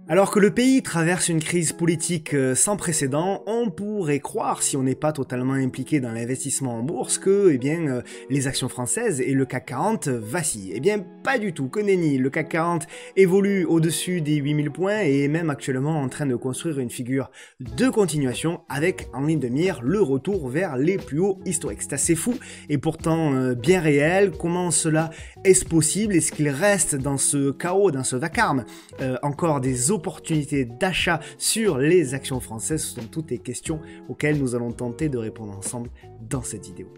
Alors que le pays traverse une crise politique sans précédent, on pourrait croire, si on n'est pas totalement impliqué dans l'investissement en bourse, que les actions françaises et le CAC 40 vacillent. Eh bien, pas du tout, que nenni. Le CAC 40 évolue au-dessus des 8000 points et est même actuellement en train de construire une figure de continuation avec en ligne de mire le retour vers les plus hauts historiques. C'est assez fou et pourtant bien réel. Comment cela est-ce possible? Est-ce qu'il reste dans ce chaos, dans ce vacarme, encore des opportunités d'achat sur les actions françaises? Ce sont toutes les questions auxquelles nous allons tenter de répondre ensemble dans cette vidéo.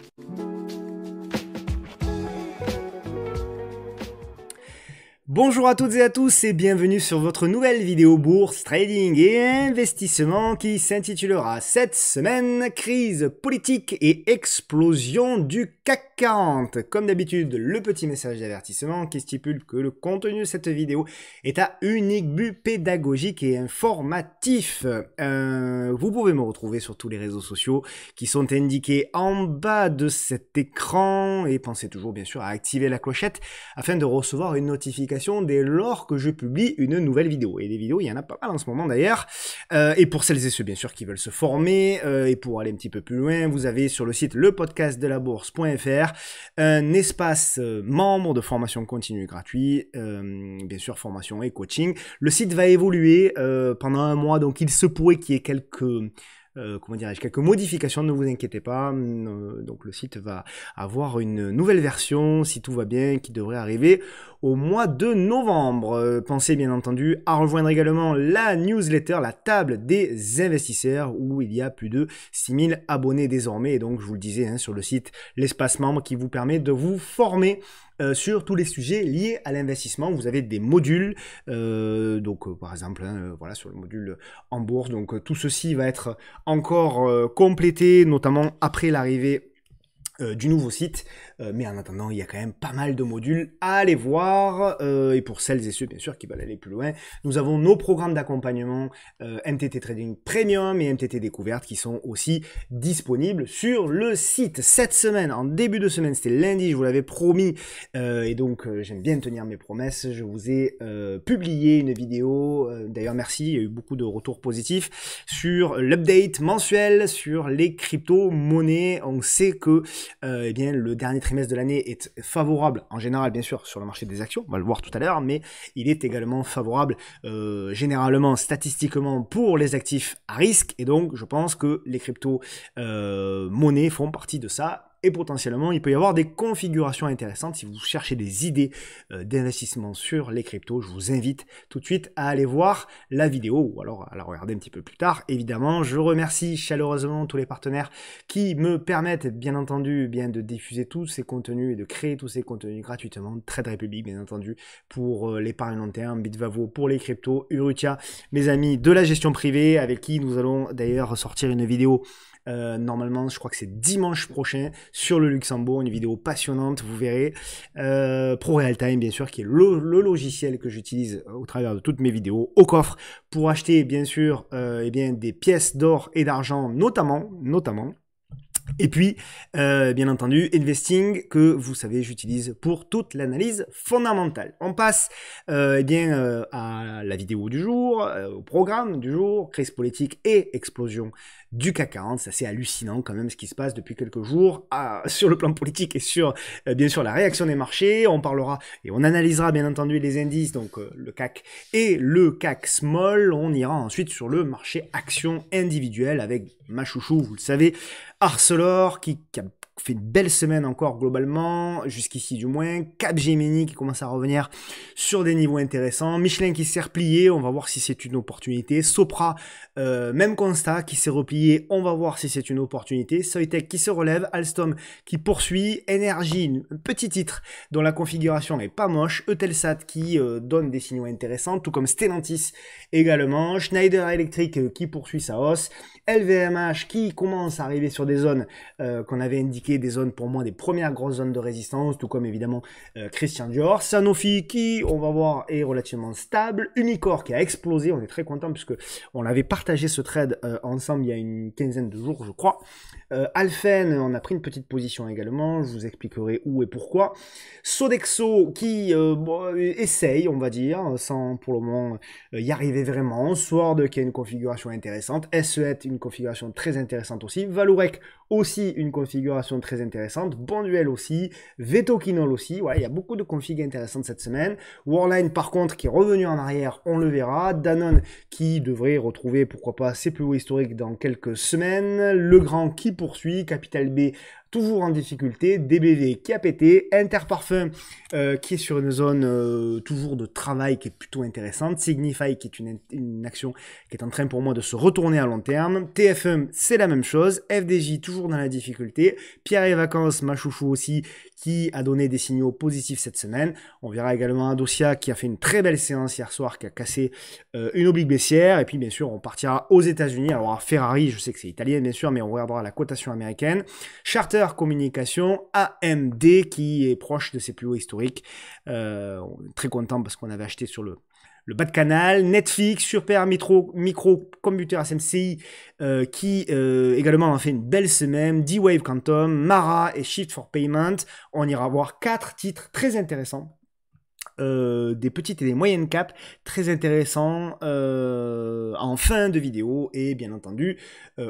Bonjour à toutes et à tous et bienvenue sur votre nouvelle vidéo bourse, trading et investissement qui s'intitulera cette semaine crise politique et explosion du CAC 40. Comme d'habitude, le petit message d'avertissement qui stipule que le contenu de cette vidéo est à unique but pédagogique et informatif. Vous pouvez me retrouver sur tous les réseaux sociaux qui sont indiqués en bas de cet écran et pensez toujours bien sûr à activer la clochette afin de recevoir une notification dès lors que je publie une nouvelle vidéo. Et des vidéos, il y en a pas mal en ce moment d'ailleurs. Et pour celles et ceux bien sûr qui veulent se former et pour aller un petit peu plus loin, vous avez sur le site lepodcastdelabourse.fr un espace membre de formation continue gratuit, bien sûr formation et coaching. Le site va évoluer pendant un mois, donc il se pourrait qu'il y ait quelques modifications, ne vous inquiétez pas. Donc le site va avoir une nouvelle version, si tout va bien, qui devrait arriver au mois de novembre. Pensez bien entendu à rejoindre également la newsletter, la table des investisseurs, où il y a plus de 6000 abonnés désormais. Et donc je vous le disais sur le site, l'espace membre qui vous permet de vous former sur tous les sujets liés à l'investissement. Vous avez des modules, par exemple, voilà, sur le module en bourse. Donc tout ceci va être encore complété, notamment après l'arrivée du nouveau site, mais en attendant il y a quand même pas mal de modules à aller voir, et pour celles et ceux bien sûr qui veulent aller plus loin, nous avons nos programmes d'accompagnement MTT Trading Premium et MTT Découverte qui sont aussi disponibles sur le site. Cette semaine, en début de semaine, c'était lundi, je vous l'avais promis, et donc j'aime bien tenir mes promesses, je vous ai publié une vidéo, d'ailleurs merci, il y a eu beaucoup de retours positifs sur l'update mensuel sur les crypto-monnaies. On sait que le dernier trimestre de l'année est favorable en général bien sûr sur le marché des actions, on va le voir tout à l'heure, mais il est également favorable généralement statistiquement pour les actifs à risque, et donc je pense que les crypto monnaies font partie de ça. Et potentiellement, il peut y avoir des configurations intéressantes. Si vous cherchez des idées d'investissement sur les cryptos, je vous invite tout de suite à aller voir la vidéo ou alors à la regarder un petit peu plus tard. Évidemment, je remercie chaleureusement tous les partenaires qui me permettent, bien entendu, de diffuser tous ces contenus et de créer tous ces contenus gratuitement. Trade Republic, bien entendu, pour l'épargne long terme, Bitvavo pour les cryptos, Urutia, mes amis de la gestion privée, avec qui nous allons d'ailleurs sortir une vidéo normalement, je crois que c'est dimanche prochain sur le Luxembourg, une vidéo passionnante, vous verrez. ProRealTime, bien sûr, qui est le logiciel que j'utilise au travers de toutes mes vidéos, au coffre, pour acheter, bien sûr, des pièces d'or et d'argent, notamment. Et puis, bien entendu, Investing, que vous savez, j'utilise pour toute l'analyse fondamentale. On passe à la vidéo du jour, au programme du jour, crise politique et explosion du CAC 40. C'est assez hallucinant quand même ce qui se passe depuis quelques jours sur le plan politique et sur, bien sûr, la réaction des marchés. On parlera et on analysera bien entendu les indices, donc le CAC et le CAC Small. On ira ensuite sur le marché action individuel avec ma chouchou, vous le savez, Arcelor qui a fait une belle semaine encore globalement, jusqu'ici du moins, Capgemini qui commence à revenir sur des niveaux intéressants, Michelin qui s'est replié, on va voir si c'est une opportunité, Sopra, même constat, qui s'est replié, on va voir si c'est une opportunité, Soitec qui se relève, Alstom qui poursuit, Energy, un petit titre dont la configuration n'est pas moche, Eutelsat qui donne des signaux intéressants, tout comme Stellantis également, Schneider Electric qui poursuit sa hausse, LVMH qui commence à arriver sur des zones qu'on avait indiquées, des zones pour moi des premières grosses zones de résistance, tout comme évidemment Christian Dior, Sanofi qui on va voir est relativement stable, Umicore qui a explosé, on est très content puisque on avait partagé ce trade ensemble il y a une quinzaine de jours je crois, Alphen, on a pris une petite position également, je vous expliquerai où et pourquoi. Sodexo qui essaye, on va dire, sans pour le moment y arriver vraiment. Sword qui a une configuration intéressante. SET, une configuration très intéressante aussi. Valorec aussi une configuration très intéressante. Bonduel aussi. Vetokinol aussi. Ouais, il y a beaucoup de configs intéressantes cette semaine. Worldline par contre qui est revenu en arrière, on le verra. Danone qui devrait retrouver pourquoi pas ses plus hauts historiques dans quelques semaines. Legrand qui poursuit. Capital B toujours en difficulté, DBV qui a pété, Interparfum qui est sur une zone toujours de travail qui est plutôt intéressante, Signify qui est une action qui est en train pour moi de se retourner à long terme, TF1 c'est la même chose, FDJ toujours dans la difficulté, Pierre et Vacances, ma chouchou aussi, qui a donné des signaux positifs cette semaine. On verra également Adosia qui a fait une très belle séance hier soir, qui a cassé une oblique baissière. Et puis bien sûr, on partira aux États-Unis. Alors à Ferrari, je sais que c'est italien bien sûr, mais on regardera la cotation américaine. Charter Communication, AMD qui est proche de ses plus hauts historiques. Très content parce qu'on avait acheté sur le bas de canal, Netflix, Super Microcomputer SMCI qui également a fait une belle semaine, D-Wave Quantum, Mara et Shift for Payment. On ira voir 4 titres très intéressants. Des petites et des moyennes caps très intéressants en fin de vidéo et bien entendu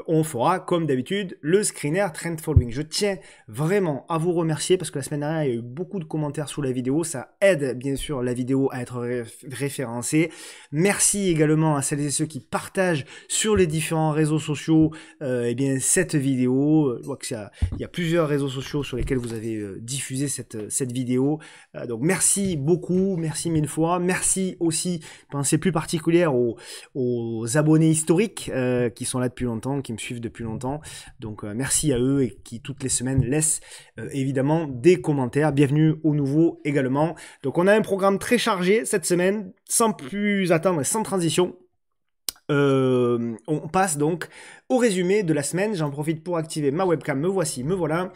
on fera comme d'habitude le screener trend following. Je tiens vraiment à vous remercier parce que la semaine dernière il y a eu beaucoup de commentaires sous la vidéo, ça aide bien sûr la vidéo à être référencée. Merci également à celles et ceux qui partagent sur les différents réseaux sociaux et bien cette vidéo. Je vois qu'il y a plusieurs réseaux sociaux sur lesquels vous avez diffusé cette vidéo, donc merci beaucoup. Merci mille fois. Merci aussi, pensée plus particulière aux abonnés historiques qui sont là depuis longtemps, qui me suivent depuis longtemps. Donc merci à eux et qui toutes les semaines laissent évidemment des commentaires. Bienvenue aux nouveaux également. Donc on a un programme très chargé cette semaine, sans plus attendre et sans transition. On passe donc au résumé de la semaine. J'en profite pour activer ma webcam. Me voici, me voilà.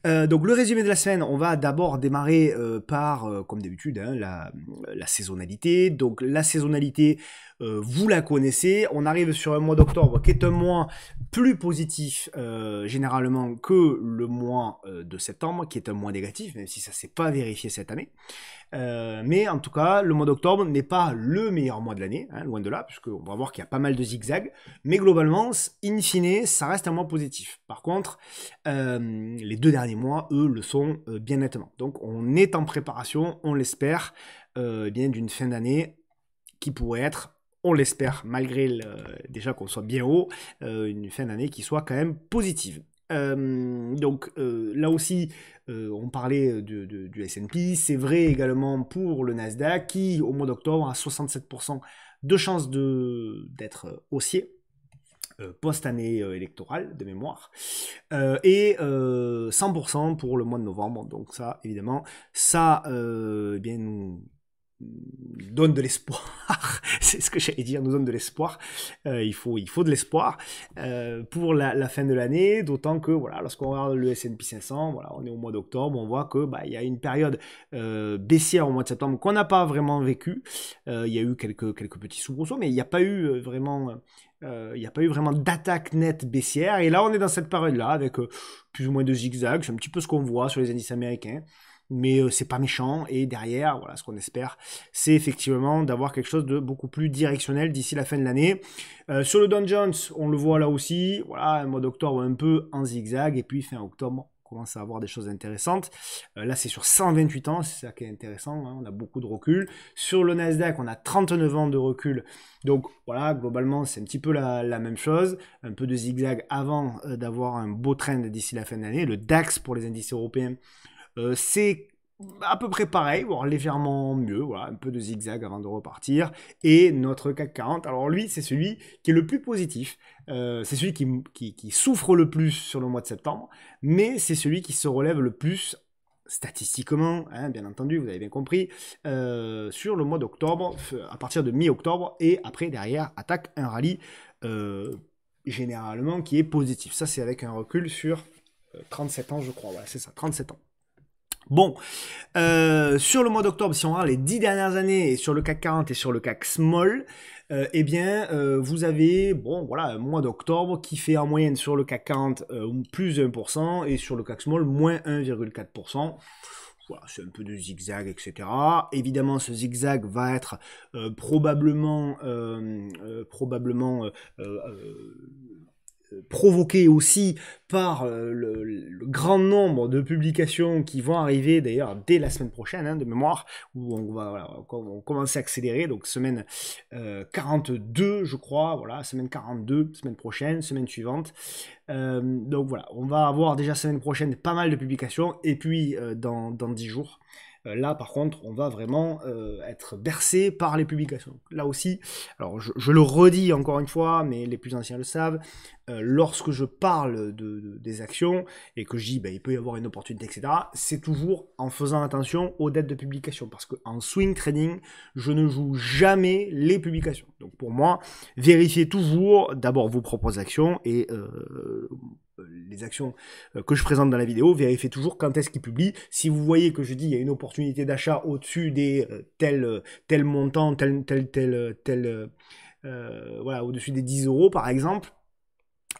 Donc le résumé de la semaine, on va d'abord démarrer par, comme d'habitude, hein, la saisonnalité. Donc la saisonnalité, vous la connaissez. On arrive sur un mois d'octobre qui est un mois plus positif généralement que le mois de septembre, qui est un mois négatif, même si ça s'est pas vérifié cette année. Mais en tout cas, le mois d'octobre n'est pas le meilleur mois de l'année, hein, loin de là, puisqu'on va voir qu'il y a pas mal de zigzags. Mais globalement, in fine, ça reste un mois positif. Par contre, les 2 derniers mois, eux, le sont bien nettement. Donc, on est en préparation, on l'espère, bien d'une fin d'année qui pourrait être, on l'espère, malgré déjà qu'on soit bien haut, une fin d'année qui soit quand même positive. Donc là aussi, on parlait du S&P, c'est vrai également pour le Nasdaq qui, au mois d'octobre, a 67% de chances d'être haussier. Post-année électorale de mémoire, et 100% pour le mois de novembre. Donc ça, évidemment, ça bien nous donne de l'espoir. C'est ce que j'allais dire, nous donne de l'espoir. Il faut de l'espoir pour la fin de l'année, d'autant que voilà, lorsqu'on regarde le S&P 500, voilà, on est au mois d'octobre, on voit que il y a une période baissière au mois de septembre qu'on n'a pas vraiment vécu. Il y a eu quelques petits soubresauts, mais il n'y a pas eu vraiment d'attaque nette baissière. Et là, on est dans cette période-là avec plus ou moins de zigzags. C'est un petit peu ce qu'on voit sur les indices américains. Mais c'est pas méchant. Et derrière, voilà, ce qu'on espère, c'est effectivement d'avoir quelque chose de beaucoup plus directionnel d'ici la fin de l'année. Sur le Dow Jones, on le voit là aussi. Voilà, un mois d'octobre un peu en zigzag. Et puis fin octobre, on commence à avoir des choses intéressantes. Là, c'est sur 128 ans, c'est ça qui est intéressant, hein, on a beaucoup de recul. Sur le Nasdaq, on a 39 ans de recul. Donc voilà, globalement, c'est un petit peu la même chose. Un peu de zigzag avant d'avoir un beau trend d'ici la fin de l'année. Le DAX pour les indices européens, c'est à peu près pareil, voire légèrement mieux, voilà, un peu de zigzag avant de repartir. Et notre CAC 40, alors lui, c'est celui qui est le plus positif, c'est celui qui souffre le plus sur le mois de septembre, mais c'est celui qui se relève le plus statistiquement, hein, bien entendu, vous avez bien compris, sur le mois d'octobre, à partir de mi-octobre, et après, derrière, attaque un rallye généralement qui est positif. Ça, c'est avec un recul sur 37 ans, je crois, voilà, c'est ça, 37 ans. Bon, sur le mois d'octobre, si on regarde les 10 dernières années, et sur le CAC 40 et sur le CAC Small, eh bien, vous avez, bon, voilà, un mois d'octobre qui fait en moyenne sur le CAC 40 plus 1%, et sur le CAC Small, moins 1,4%. Voilà, c'est un peu de zigzag, etc. Évidemment, ce zigzag va être probablement provoqué aussi par le grand nombre de publications qui vont arriver d'ailleurs dès la semaine prochaine, hein, de mémoire, où on va voilà, on commencer à accélérer, donc semaine 42 je crois, voilà, semaine 42, semaine prochaine, semaine suivante. Donc voilà, on va avoir déjà semaine prochaine pas mal de publications, et puis dans 10 jours, là, par contre, on va vraiment être bercé par les publications. Là aussi, alors je le redis encore une fois, mais les plus anciens le savent, lorsque je parle des actions et que je dis il peut y avoir une opportunité, etc., c'est toujours en faisant attention aux dates de publication. Parce qu'en swing trading, je ne joue jamais les publications. Donc pour moi, vérifiez toujours d'abord vos propres actions et les actions que je présente dans la vidéo, vérifiez toujours quand est-ce qu'ils publient. Si vous voyez que je dis il y a une opportunité d'achat au-dessus des tel montant, voilà, au-dessus des 10 euros par exemple,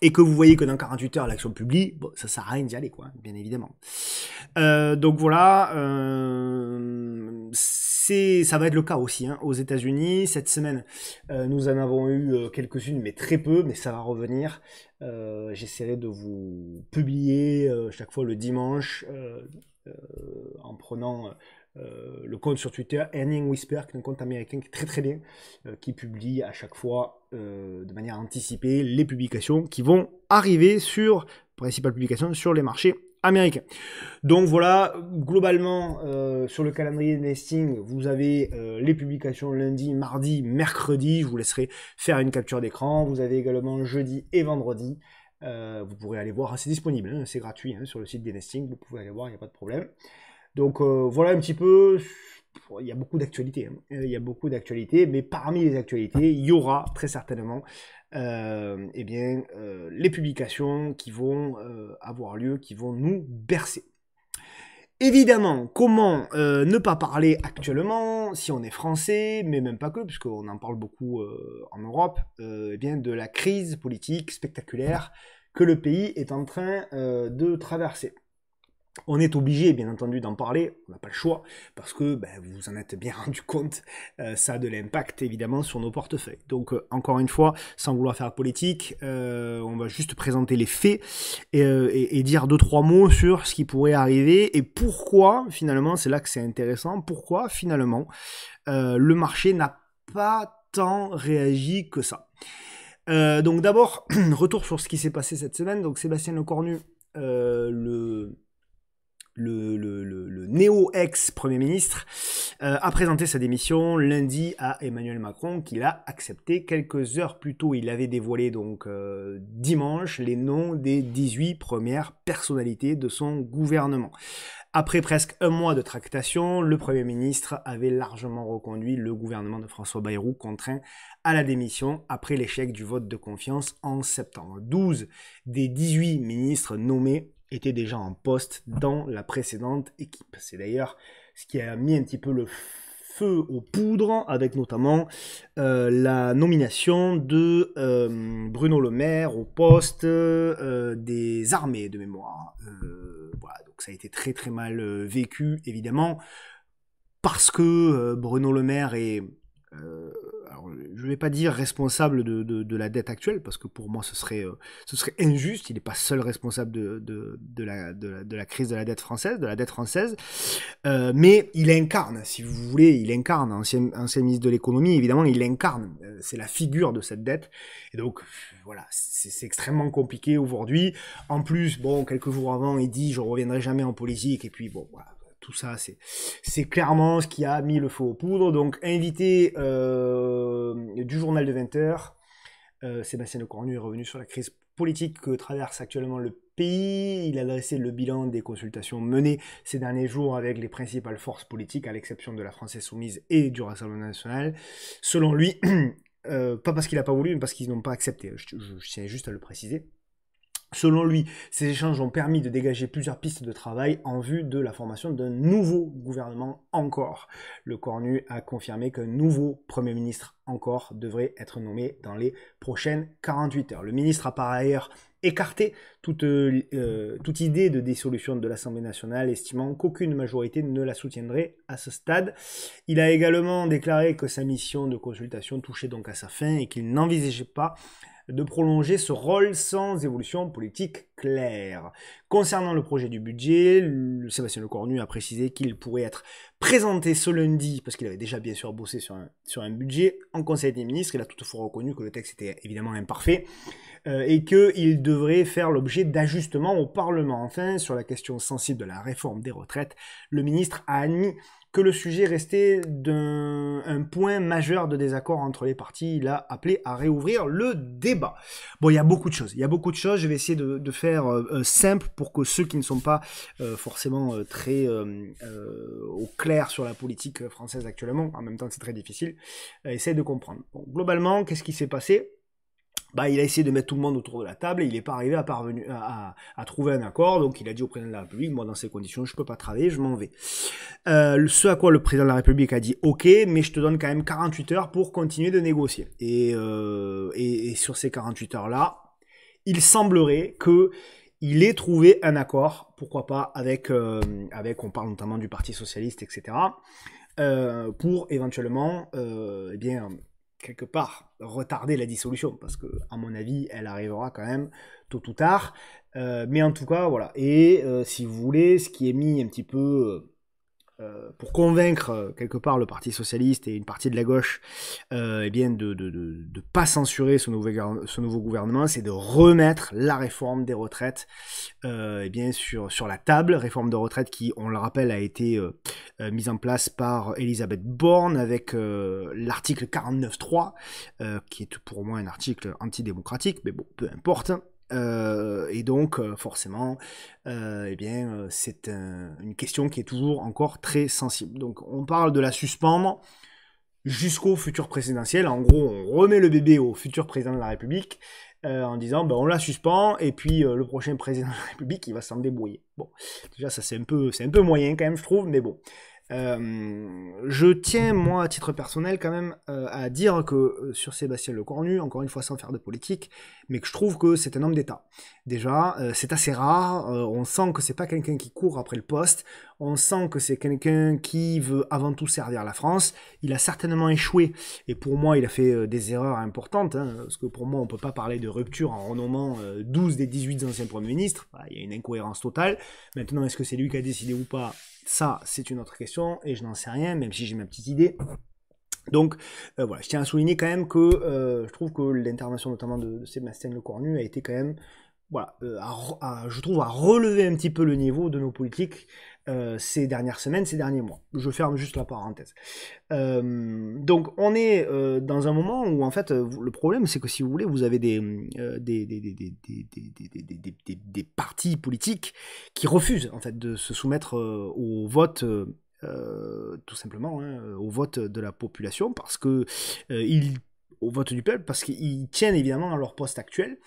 et que vous voyez que dans 48 heures l'action publie, bon, ça sert à rien d'y aller, quoi, bien évidemment. Donc voilà, ça va être le cas aussi hein, aux États-Unis. Cette semaine, nous en avons eu quelques-unes, mais très peu, mais ça va revenir. J'essaierai de vous publier chaque fois le dimanche en prenant le compte sur Twitter, Earning Whisper, qui est un compte américain qui est très très bien, qui publie à chaque fois de manière anticipée les publications qui vont arriver sur, principales publications sur les marchés américains. Donc voilà, globalement, sur le calendrier investing, vous avez les publications lundi, mardi, mercredi. Je vous laisserai faire une capture d'écran. Vous avez également jeudi et vendredi. Vous pourrez aller voir, c'est disponible, hein, c'est gratuit hein, sur le site d'Investing. Vous pouvez aller voir, il n'y a pas de problème. Donc voilà un petit peu, il y a beaucoup d'actualités, hein. Il y a beaucoup d'actualités, mais parmi les actualités, il y aura très certainement les publications qui vont avoir lieu, qui vont nous bercer. Évidemment, comment ne pas parler actuellement, si on est français, mais même pas que, puisqu'on en parle beaucoup en Europe, de la crise politique spectaculaire que le pays est en train de traverser. On est obligé, bien entendu, d'en parler, on n'a pas le choix, parce que vous vous en êtes bien rendu compte, ça a de l'impact, évidemment, sur nos portefeuilles. Donc, encore une fois, sans vouloir faire politique, on va juste présenter les faits et dire 2-3 mots sur ce qui pourrait arriver, et pourquoi, finalement, c'est là que c'est intéressant, pourquoi, finalement, le marché n'a pas tant réagi que ça. Donc d'abord, retour sur ce qui s'est passé cette semaine. Donc Sébastien Lecornu, le néo-ex-premier ministre, a présenté sa démission lundi à Emmanuel Macron, qu'il a accepté quelques heures plus tôt. Il avait dévoilé donc dimanche les noms des 18 premières personnalités de son gouvernement. Après presque un mois de tractation, le Premier ministre avait largement reconduit le gouvernement de François Bayrou, contraint à la démission après l'échec du vote de confiance en septembre. 12 des 18 ministres nommés étaient déjà en poste dans la précédente équipe. C'est d'ailleurs ce qui a mis un petit peu le feu aux poudres, avec notamment la nomination de Bruno Le Maire au poste des armées de mémoire. Voilà, donc ça a été très très mal vécu, évidemment, parce que Bruno Le Maire est... alors, je ne vais pas dire responsable de la dette actuelle, parce que pour moi ce serait injuste. Il n'est pas seul responsable de la crise de la dette française, mais il incarne, si vous voulez, ancien ministre de l'économie, évidemment, il incarne, c'est la figure de cette dette, et donc voilà, c'est extrêmement compliqué aujourd'hui. En plus, bon, quelques jours avant, il dit « je reviendrai jamais en politique », et puis bon, voilà. Tout ça, c'est clairement ce qui a mis le feu aux poudres. Donc, invité du journal de 20h, Sébastien Lecornu est revenu sur la crise politique que traverse actuellement le pays. Il a dressé le bilan des consultations menées ces derniers jours avec les principales forces politiques, à l'exception de la France Insoumise et du Rassemblement National. Selon lui, pas parce qu'il n'a pas voulu, mais parce qu'ils n'ont pas accepté. Je tiens juste à le préciser. Selon lui, ces échanges ont permis de dégager plusieurs pistes de travail en vue de la formation d'un nouveau gouvernement encore. Le Cornu a confirmé qu'un nouveau Premier ministre encore devrait être nommé dans les prochaines 48 heures. Le ministre a par ailleurs écarté toute idée de dissolution de l'Assemblée nationale, estimant qu'aucune majorité ne la soutiendrait à ce stade. Il a également déclaré que sa mission de consultation touchait donc à sa fin et qu'il n'envisageait pas de prolonger ce rôle sans évolution politique claire. Concernant le projet du budget, Sébastien Lecornu a précisé qu'il pourrait être présenté ce lundi, parce qu'il avait déjà bien sûr bossé sur un budget, en Conseil des ministres. Il a toutefois reconnu que le texte était évidemment imparfait et qu'il devrait faire l'objet d'ajustements au Parlement. Enfin, sur la question sensible de la réforme des retraites, le ministre a admis que le sujet restait un point majeur de désaccord entre les partis. Il a appelé à réouvrir le débat. Bon, il y a beaucoup de choses. Je vais essayer de faire simple pour que ceux qui ne sont pas forcément très au clair sur la politique française actuellement, en même temps que c'est très difficile, essayent de comprendre. Bon, globalement, qu'est-ce qui s'est passé ? Il a essayé de mettre tout le monde autour de la table et il n'est pas arrivé à trouver un accord. Donc il a dit au président de la République, moi dans ces conditions je ne peux pas travailler, je m'en vais. Ce à quoi le président de la République a dit ok, mais je te donne quand même 48 heures pour continuer de négocier. Et sur ces 48 heures là, il semblerait qu'il ait trouvé un accord, pourquoi pas avec on parle notamment du Parti Socialiste, etc. Pour éventuellement quelque part retarder la dissolution, parce que à mon avis elle arrivera quand même tôt ou tard, mais en tout cas voilà. Et si vous voulez, ce qui est mis un petit peu pour convaincre quelque part le Parti Socialiste et une partie de la gauche de pas censurer ce nouveau gouvernement, c'est de remettre la réforme des retraites sur la table. Réforme de retraite qui, on le rappelle, a été mise en place par Elisabeth Borne avec l'article 49.3 qui est pour moi un article antidémocratique, mais bon, peu importe. Et donc forcément c'est une question qui est toujours encore très sensible. Donc on parle de la suspendre jusqu'au futur présidentiel. En gros, on remet le bébé au futur président de la République en disant on la suspend et puis le prochain président de la République il va s'en débrouiller. Bon, déjà ça c'est un peu moyen quand même, je trouve, mais bon. Je tiens, moi, à titre personnel, quand même, à dire que sur Sébastien Lecornu, encore une fois sans faire de politique, mais que je trouve que c'est un homme d'État. Déjà, c'est assez rare, on sent que c'est pas quelqu'un qui court après le poste, on sent que c'est quelqu'un qui veut avant tout servir la France. Il a certainement échoué, et pour moi, il a fait des erreurs importantes, parce que pour moi, on peut pas parler de rupture en renommant 12 des 18 anciens premiers ministres. Il y a une incohérence totale. Maintenant, est-ce que c'est lui qui a décidé ou pas ? Ça, c'est une autre question, et je n'en sais rien, même si j'ai ma petite idée. Donc, voilà, je tiens à souligner quand même que je trouve que l'intervention notamment de Sébastien Lecornu a été quand même, voilà, je trouve, à relever un petit peu le niveau de nos politiques ces dernières semaines, ces derniers mois. Je ferme juste la parenthèse. Donc, on est dans un moment où, en fait, le problème, c'est que si vous voulez, vous avez des partis politiques qui refusent, en fait, de se soumettre au vote tout simplement au vote de la population parce que au vote du peuple parce qu'ils tiennent évidemment à leur poste actuel.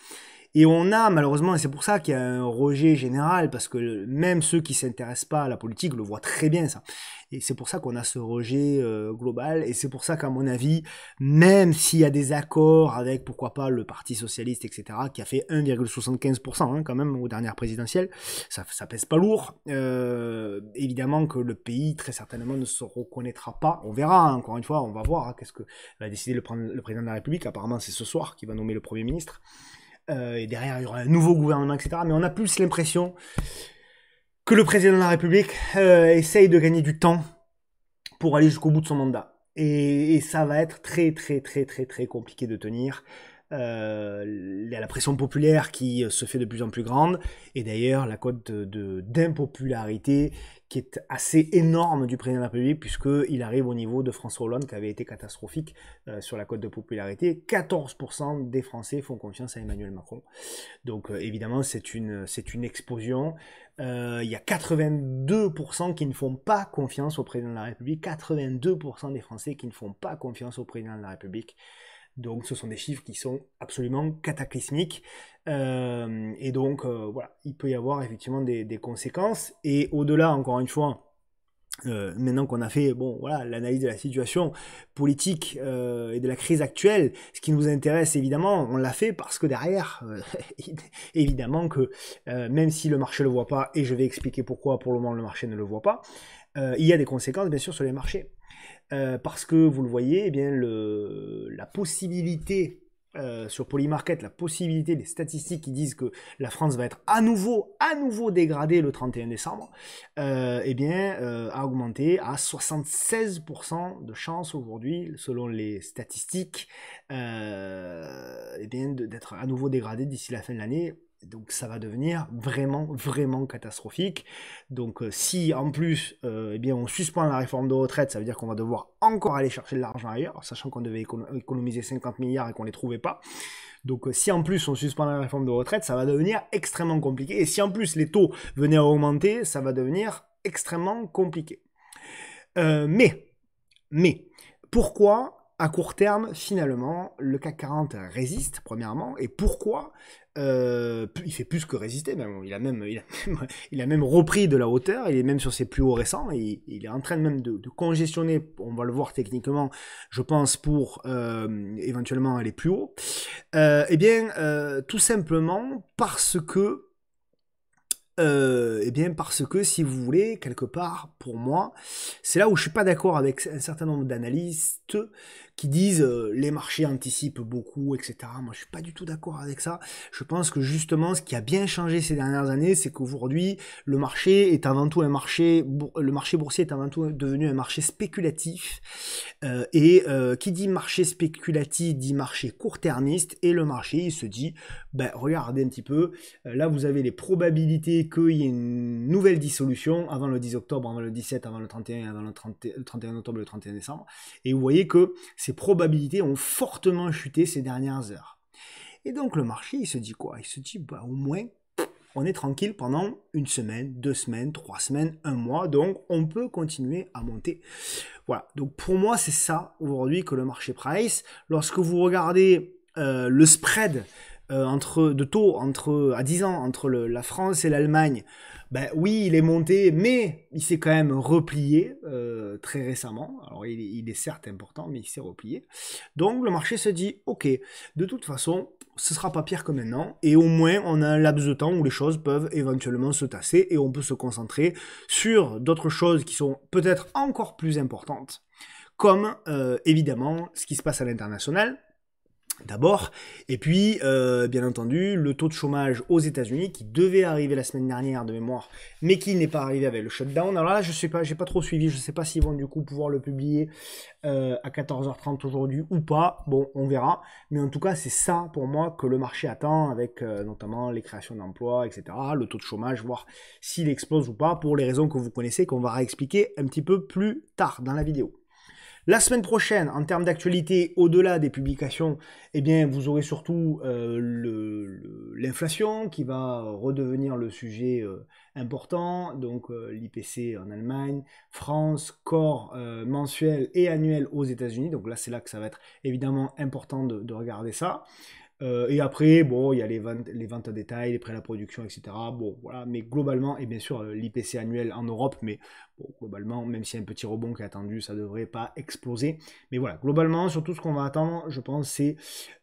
Et on a malheureusement, et c'est pour ça qu'il y a un rejet général, parce que même ceux qui ne s'intéressent pas à la politique le voient très bien ça. Et c'est pour ça qu'on a ce rejet global, et c'est pour ça qu'à mon avis, même s'il y a des accords avec, pourquoi pas, le Parti Socialiste, etc., qui a fait 1,75% quand même aux dernières présidentielles, ça pèse pas lourd. Évidemment que le pays, très certainement, ne se reconnaîtra pas. On verra, encore une fois, on va voir qu'est-ce que va décider le président de la République. Apparemment, c'est ce soir qu'il va nommer le Premier ministre. Et derrière, il y aura un nouveau gouvernement, etc. Mais on a plus l'impression que le président de la République essaye de gagner du temps pour aller jusqu'au bout de son mandat. Et ça va être très, très, très, très, très compliqué de tenir. Il y a la pression populaire qui se fait de plus en plus grande. Et d'ailleurs, la cote d'impopularité qui est assez énorme du président de la République, puisqu'il arrive au niveau de François Hollande, qui avait été catastrophique sur la cote de popularité. 14% des Français font confiance à Emmanuel Macron. Donc évidemment, c'est une explosion. Il y a 82% qui ne font pas confiance au président de la République. 82% des Français qui ne font pas confiance au président de la République. Donc ce sont des chiffres qui sont absolument cataclysmiques. Et donc voilà, il peut y avoir effectivement des conséquences. Et au-delà, encore une fois, maintenant qu'on a fait bon voilà l'analyse de la situation politique et de la crise actuelle, ce qui nous intéresse évidemment, on l'a fait parce que derrière, évidemment que même si le marché le voit pas, et je vais expliquer pourquoi pour le moment le marché ne le voit pas, il y a des conséquences bien sûr sur les marchés. Parce que vous le voyez, eh bien la possibilité sur Polymarket, la possibilité des statistiques qui disent que la France va être à nouveau dégradée le 31 décembre, eh bien, a augmenté à 76% de chance aujourd'hui, selon les statistiques, eh bien, d'être à nouveau dégradée d'ici la fin de l'année. Donc ça va devenir vraiment catastrophique. Donc si en plus eh bien, on suspend la réforme de retraite, ça veut dire qu'on va devoir encore aller chercher de l'argent ailleurs, sachant qu'on devait économiser 50 milliards et qu'on ne les trouvait pas. Donc si en plus on suspend la réforme de retraite, ça va devenir extrêmement compliqué. Et si en plus les taux venaient à augmenter, ça va devenir extrêmement compliqué. Mais, pourquoi à court terme, finalement, le CAC 40 résiste, premièrement, et pourquoi il fait plus que résister, même. Il a même repris de la hauteur, il est même sur ses plus hauts récents, et il est en train même de congestionner, on va le voir techniquement, je pense, pour éventuellement aller plus haut. Eh bien, tout simplement parce que eh bien parce que si vous voulez, quelque part, pour moi, c'est là où je suis pas d'accord avec un certain nombre d'analystes qui disent les marchés anticipent beaucoup, etc. Moi, je suis pas du tout d'accord avec ça. Je pense que justement, ce qui a bien changé ces dernières années, c'est qu'aujourd'hui, le marché est avant tout le marché boursier est avant tout devenu un marché spéculatif. Qui dit marché spéculatif dit marché court-termiste, et le marché, il se dit, ben regardez un petit peu, là vous avez les probabilités qu'il y ait une nouvelle dissolution avant le 10 octobre, avant le 17, avant le 31, avant le 31 octobre, le 31 décembre, et vous voyez que ces probabilités ont fortement chuté ces dernières heures. Et donc le marché, il se dit quoi? Il se dit, bah au moins, on est tranquille pendant une semaine, 2 semaines, 3 semaines, 1 mois, donc on peut continuer à monter. Voilà, donc pour moi, c'est ça aujourd'hui que le marché price. Lorsque vous regardez le spread de taux à 10 ans entre la France et l'Allemagne, ben oui, il est monté, mais il s'est quand même replié très récemment. Alors il est certes important, mais il s'est replié. Donc le marché se dit, ok, de toute façon, ce sera pas pire que maintenant, et au moins on a un laps de temps où les choses peuvent éventuellement se tasser, et on peut se concentrer sur d'autres choses qui sont peut-être encore plus importantes, comme évidemment ce qui se passe à l'international, d'abord, et puis bien entendu le taux de chômage aux États-Unis qui devait arriver la semaine dernière de mémoire, mais qui n'est pas arrivé avec le shutdown. Alors là, je sais pas, j'ai pas trop suivi, je sais pas s'ils vont du coup pouvoir le publier à 14h30 aujourd'hui ou pas. Bon, on verra, mais en tout cas c'est ça pour moi que le marché attend, avec notamment les créations d'emplois, etc., le taux de chômage, voir s'il explose ou pas, pour les raisons que vous connaissez, qu'on va réexpliquer un petit peu plus tard dans la vidéo. La semaine prochaine, en termes d'actualité, au-delà des publications, eh bien, vous aurez surtout l'inflation qui va redevenir le sujet important. Donc, l'IPC en Allemagne, France, corps mensuel et annuel aux États-Unis. Donc là, c'est là que ça va être évidemment important de regarder ça. Et après, bon, il y a les ventes à détail, les prêts à la production, etc. Bon, voilà, mais globalement, et bien sûr, l'IPC annuel en Europe, mais bon, globalement, même s'il y a un petit rebond qui est attendu, ça ne devrait pas exploser. Mais voilà, globalement, surtout ce qu'on va attendre, je pense, c'est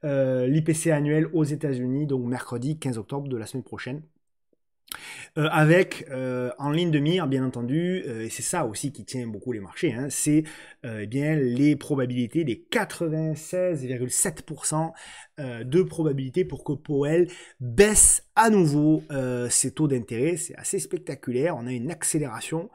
l'IPC annuel aux États-Unis, donc mercredi 15 octobre de la semaine prochaine. Avec en ligne de mire, bien entendu, et c'est ça aussi qui tient beaucoup les marchés, hein, c'est eh bien les probabilités, les 96,7% de probabilité pour que Powell baisse à nouveau ses taux d'intérêt. C'est assez spectaculaire, on a une accélération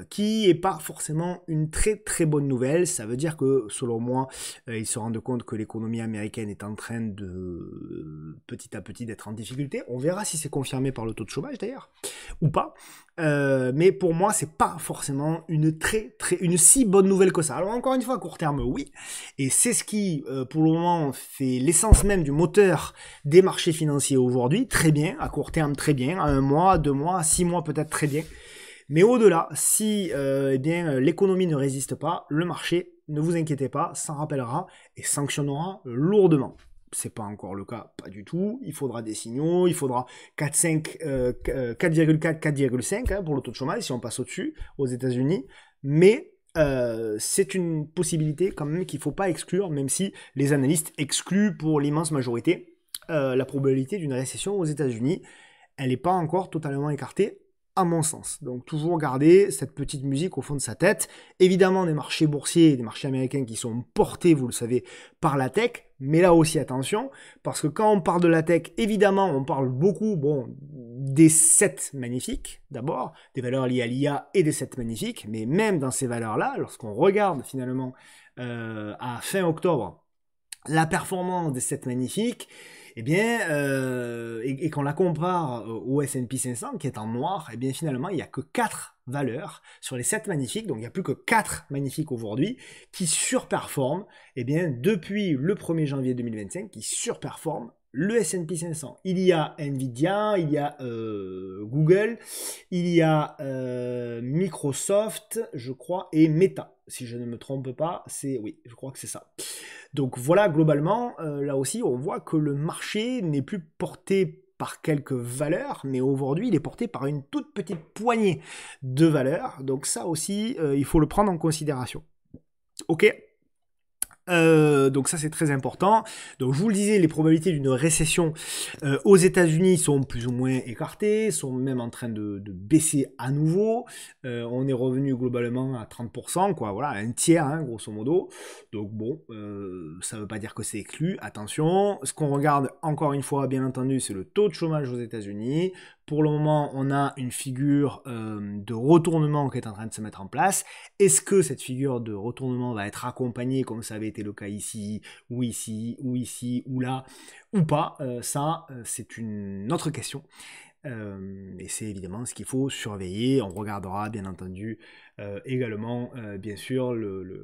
qui n'est pas forcément une très bonne nouvelle. Ça veut dire que, selon moi, ils se rendent compte que l'économie américaine est en train de petit à petit d'être en difficulté. On verra si c'est confirmé par le taux de chômage d'ailleurs, ou pas. Mais pour moi, c'est pas forcément une si bonne nouvelle que ça. Alors encore une fois, à court terme, oui. Et c'est ce qui, pour le moment, fait l'essence même du moteur des marchés financiers aujourd'hui. Très bien, à court terme, très bien. À 1 mois, 2 mois, 6 mois, peut-être très bien. Mais au-delà, si eh bien l'économie ne résiste pas, le marché ne vous inquiétez pas, s'en rappellera et sanctionnera lourdement. C'est pas encore le cas, pas du tout. Il faudra des signaux, il faudra 4,4, 4,5 hein, pour le taux de chômage si on passe au-dessus aux États-Unis. Mais c'est une possibilité quand même qu'il ne faut pas exclure, même si les analystes excluent pour l'immense majorité la probabilité d'une récession aux États-Unis. Elle n'est pas encore totalement écartée, à mon sens. Donc toujours garder cette petite musique au fond de sa tête. Évidemment, des marchés boursiers, des marchés américains qui sont portés, vous le savez, par la tech. Mais là aussi, attention, parce que quand on parle de la tech, évidemment, on parle beaucoup, bon, des 7 magnifiques, d'abord, des valeurs liées à l'IA et des 7 magnifiques. Mais même dans ces valeurs-là, lorsqu'on regarde finalement à fin octobre, la performance des 7 magnifiques, eh bien, et qu'on la compare au S&P 500 qui est en noir, eh bien finalement, il n'y a que 4 valeurs sur les 7 magnifiques, donc il n'y a plus que 4 magnifiques aujourd'hui qui surperforment, eh bien, depuis le 1er janvier 2025, qui surperforment le S&P 500. Il y a Nvidia, il y a Google, il y a Microsoft, je crois, et Meta. Si je ne me trompe pas, oui, je crois que c'est ça. Donc voilà, globalement, là aussi, on voit que le marché n'est plus porté par quelques valeurs, mais aujourd'hui, il est porté par une toute petite poignée de valeurs. Donc ça aussi, il faut le prendre en considération. Ok. Donc ça c'est très important. Donc je vous le disais, les probabilités d'une récession aux États-Unis sont plus ou moins écartées, sont même en train de baisser à nouveau. On est revenu globalement à 30%, quoi, voilà, un tiers, hein, grosso modo. Donc bon, ça veut pas dire que c'est exclu. Attention, ce qu'on regarde encore une fois, bien entendu, c'est le taux de chômage aux États-Unis. Pour le moment, on a une figure de retournement qui est en train de se mettre en place. Est-ce que cette figure de retournement va être accompagnée, comme ça avait été le cas ici, ou ici, ou ici, ou là, ou pas? Ça, c'est une autre question. Et c'est évidemment ce qu'il faut surveiller. On regardera, bien entendu, également, bien sûr,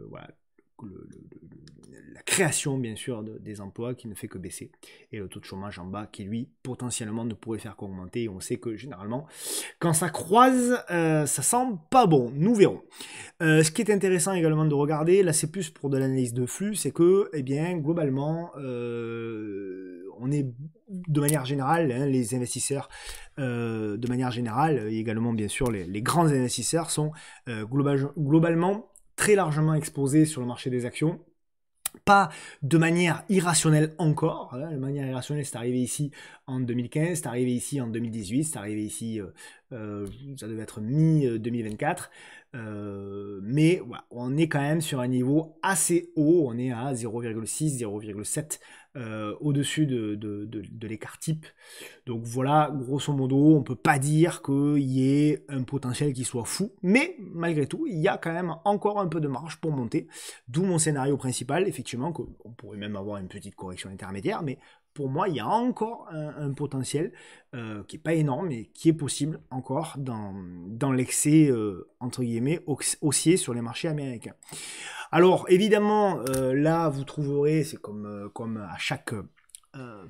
voilà, la création, bien sûr, des emplois qui ne fait que baisser. Et le taux de chômage en bas qui, lui, potentiellement ne pourrait faire qu'augmenter. Et on sait que, généralement, quand ça croise, ça sent pas bon. Nous verrons. Ce qui est intéressant également de regarder, là c'est plus pour de l'analyse de flux, c'est que, eh bien, globalement, on est de manière générale, hein, les investisseurs, de manière générale, et également bien sûr les grands investisseurs sont globalement très largement exposés sur le marché des actions. Pas de manière irrationnelle encore. Hein, de manière irrationnelle, c'est arrivé ici en 2015, c'est arrivé ici en 2018, c'est arrivé ici, ça devait être mi-2024. Mais voilà, on est quand même sur un niveau assez haut, on est à 0,6, 0,7 au-dessus de l'écart type. Donc voilà, grosso modo, on ne peut pas dire qu'il y ait un potentiel qui soit fou, mais malgré tout, il y a quand même encore un peu de marge pour monter, d'où mon scénario principal, effectivement, qu'on pourrait même avoir une petite correction intermédiaire, mais pour moi, il y a encore un potentiel qui n'est pas énorme et qui est possible encore dans l'excès, entre guillemets, haussier sur les marchés américains. Alors, évidemment, là, vous trouverez, c'est comme à chaque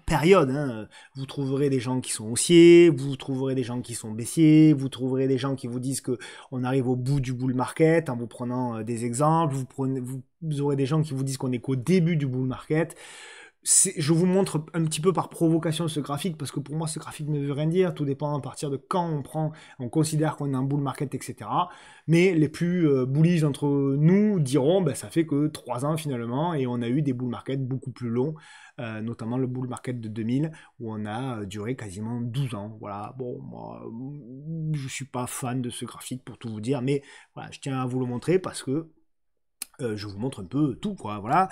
période, hein, vous trouverez des gens qui sont haussiers, vous trouverez des gens qui sont baissiers, vous trouverez des gens qui vous disent que on arrive au bout du bull market en vous prenant des exemples, vous aurez des gens qui vous disent qu'on est qu'au début du bull market. Je vous montre un petit peu par provocation ce graphique, parce que pour moi ce graphique ne veut rien dire, tout dépend à partir de quand on considère qu'on est en bull market, etc. Mais les plus bullish d'entre nous diront, ben, ça fait que 3 ans finalement, et on a eu des bull markets beaucoup plus longs, notamment le bull market de 2000, où on a duré quasiment 12 ans. Voilà, bon, moi, je suis pas fan de ce graphique pour tout vous dire, mais voilà, je tiens à vous le montrer parce que je vous montre un peu tout, quoi, voilà.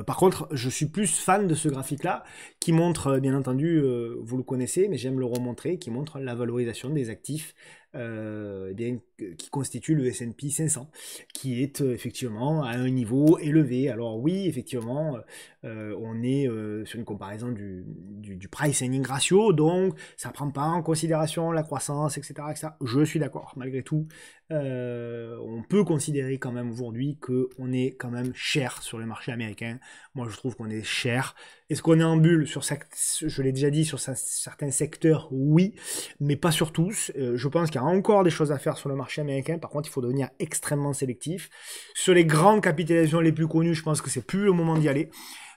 Par contre, je suis plus fan de ce graphique-là, qui montre, bien entendu, vous le connaissez, mais j'aime le remontrer, qui montre la valorisation des actifs qui constitue le S&P 500, qui est effectivement à un niveau élevé. Alors oui, effectivement, on est sur une comparaison du price earning ratio, donc ça ne prend pas en considération la croissance, etc. etc. Je suis d'accord, malgré tout, on peut considérer quand même aujourd'hui qu'on est quand même cher sur le marché américain. Moi, je trouve qu'on est cher. Est-ce qu'on est en bulle sur je l'ai déjà dit, sur certains secteurs, oui, mais pas sur tous. Je pense qu'il qu'il y a encore des choses à faire sur le marché américain. Par contre, il faut devenir extrêmement sélectif. Sur les grandes capitalisations les plus connues, je pense que c'est plus le moment d'y aller.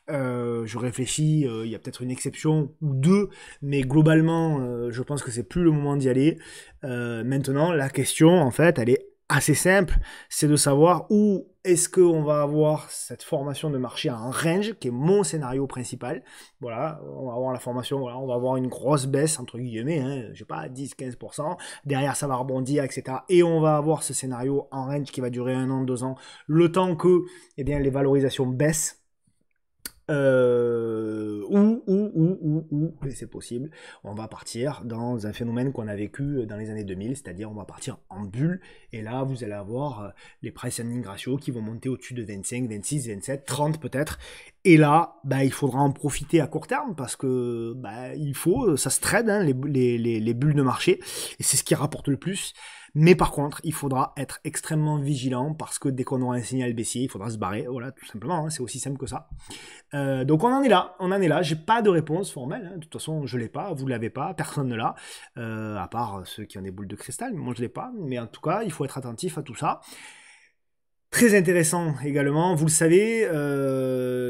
Je réfléchis, il y a peut-être une exception ou deux, mais globalement, je pense que c'est plus le moment d'y aller. Maintenant, la question, en fait, elle est assez simple, c'est de savoir où est-ce qu'on va avoir cette formation de marché en range, qui est mon scénario principal. Voilà, on va avoir la formation, voilà, on va avoir une grosse baisse, entre guillemets, hein, je sais pas, 10-15%, derrière ça va rebondir, etc. Et on va avoir ce scénario en range qui va durer 1 an, 2 ans, le temps que eh bien, les valorisations baissent. Et c'est possible, on va partir dans un phénomène qu'on a vécu dans les années 2000, c'est-à-dire on va partir en bulle, et là vous allez avoir les price earning ratio qui vont monter au-dessus de 25, 26, 27, 30 peut-être, et là bah, il faudra en profiter à court terme, parce que bah, il faut, ça se trade, hein, les bulles de marché, et c'est ce qui rapporte le plus. Mais par contre, il faudra être extrêmement vigilant parce que dès qu'on aura un signal baissier, il faudra se barrer. Voilà, tout simplement, hein, c'est aussi simple que ça. Donc on en est là, j'ai pas de réponse formelle, hein. De toute façon je l'ai pas, vous l'avez pas, personne ne l'a, à part ceux qui ont des boules de cristal, mais moi je l'ai pas, mais en tout cas il faut être attentif à tout ça. Très intéressant également, vous le savez,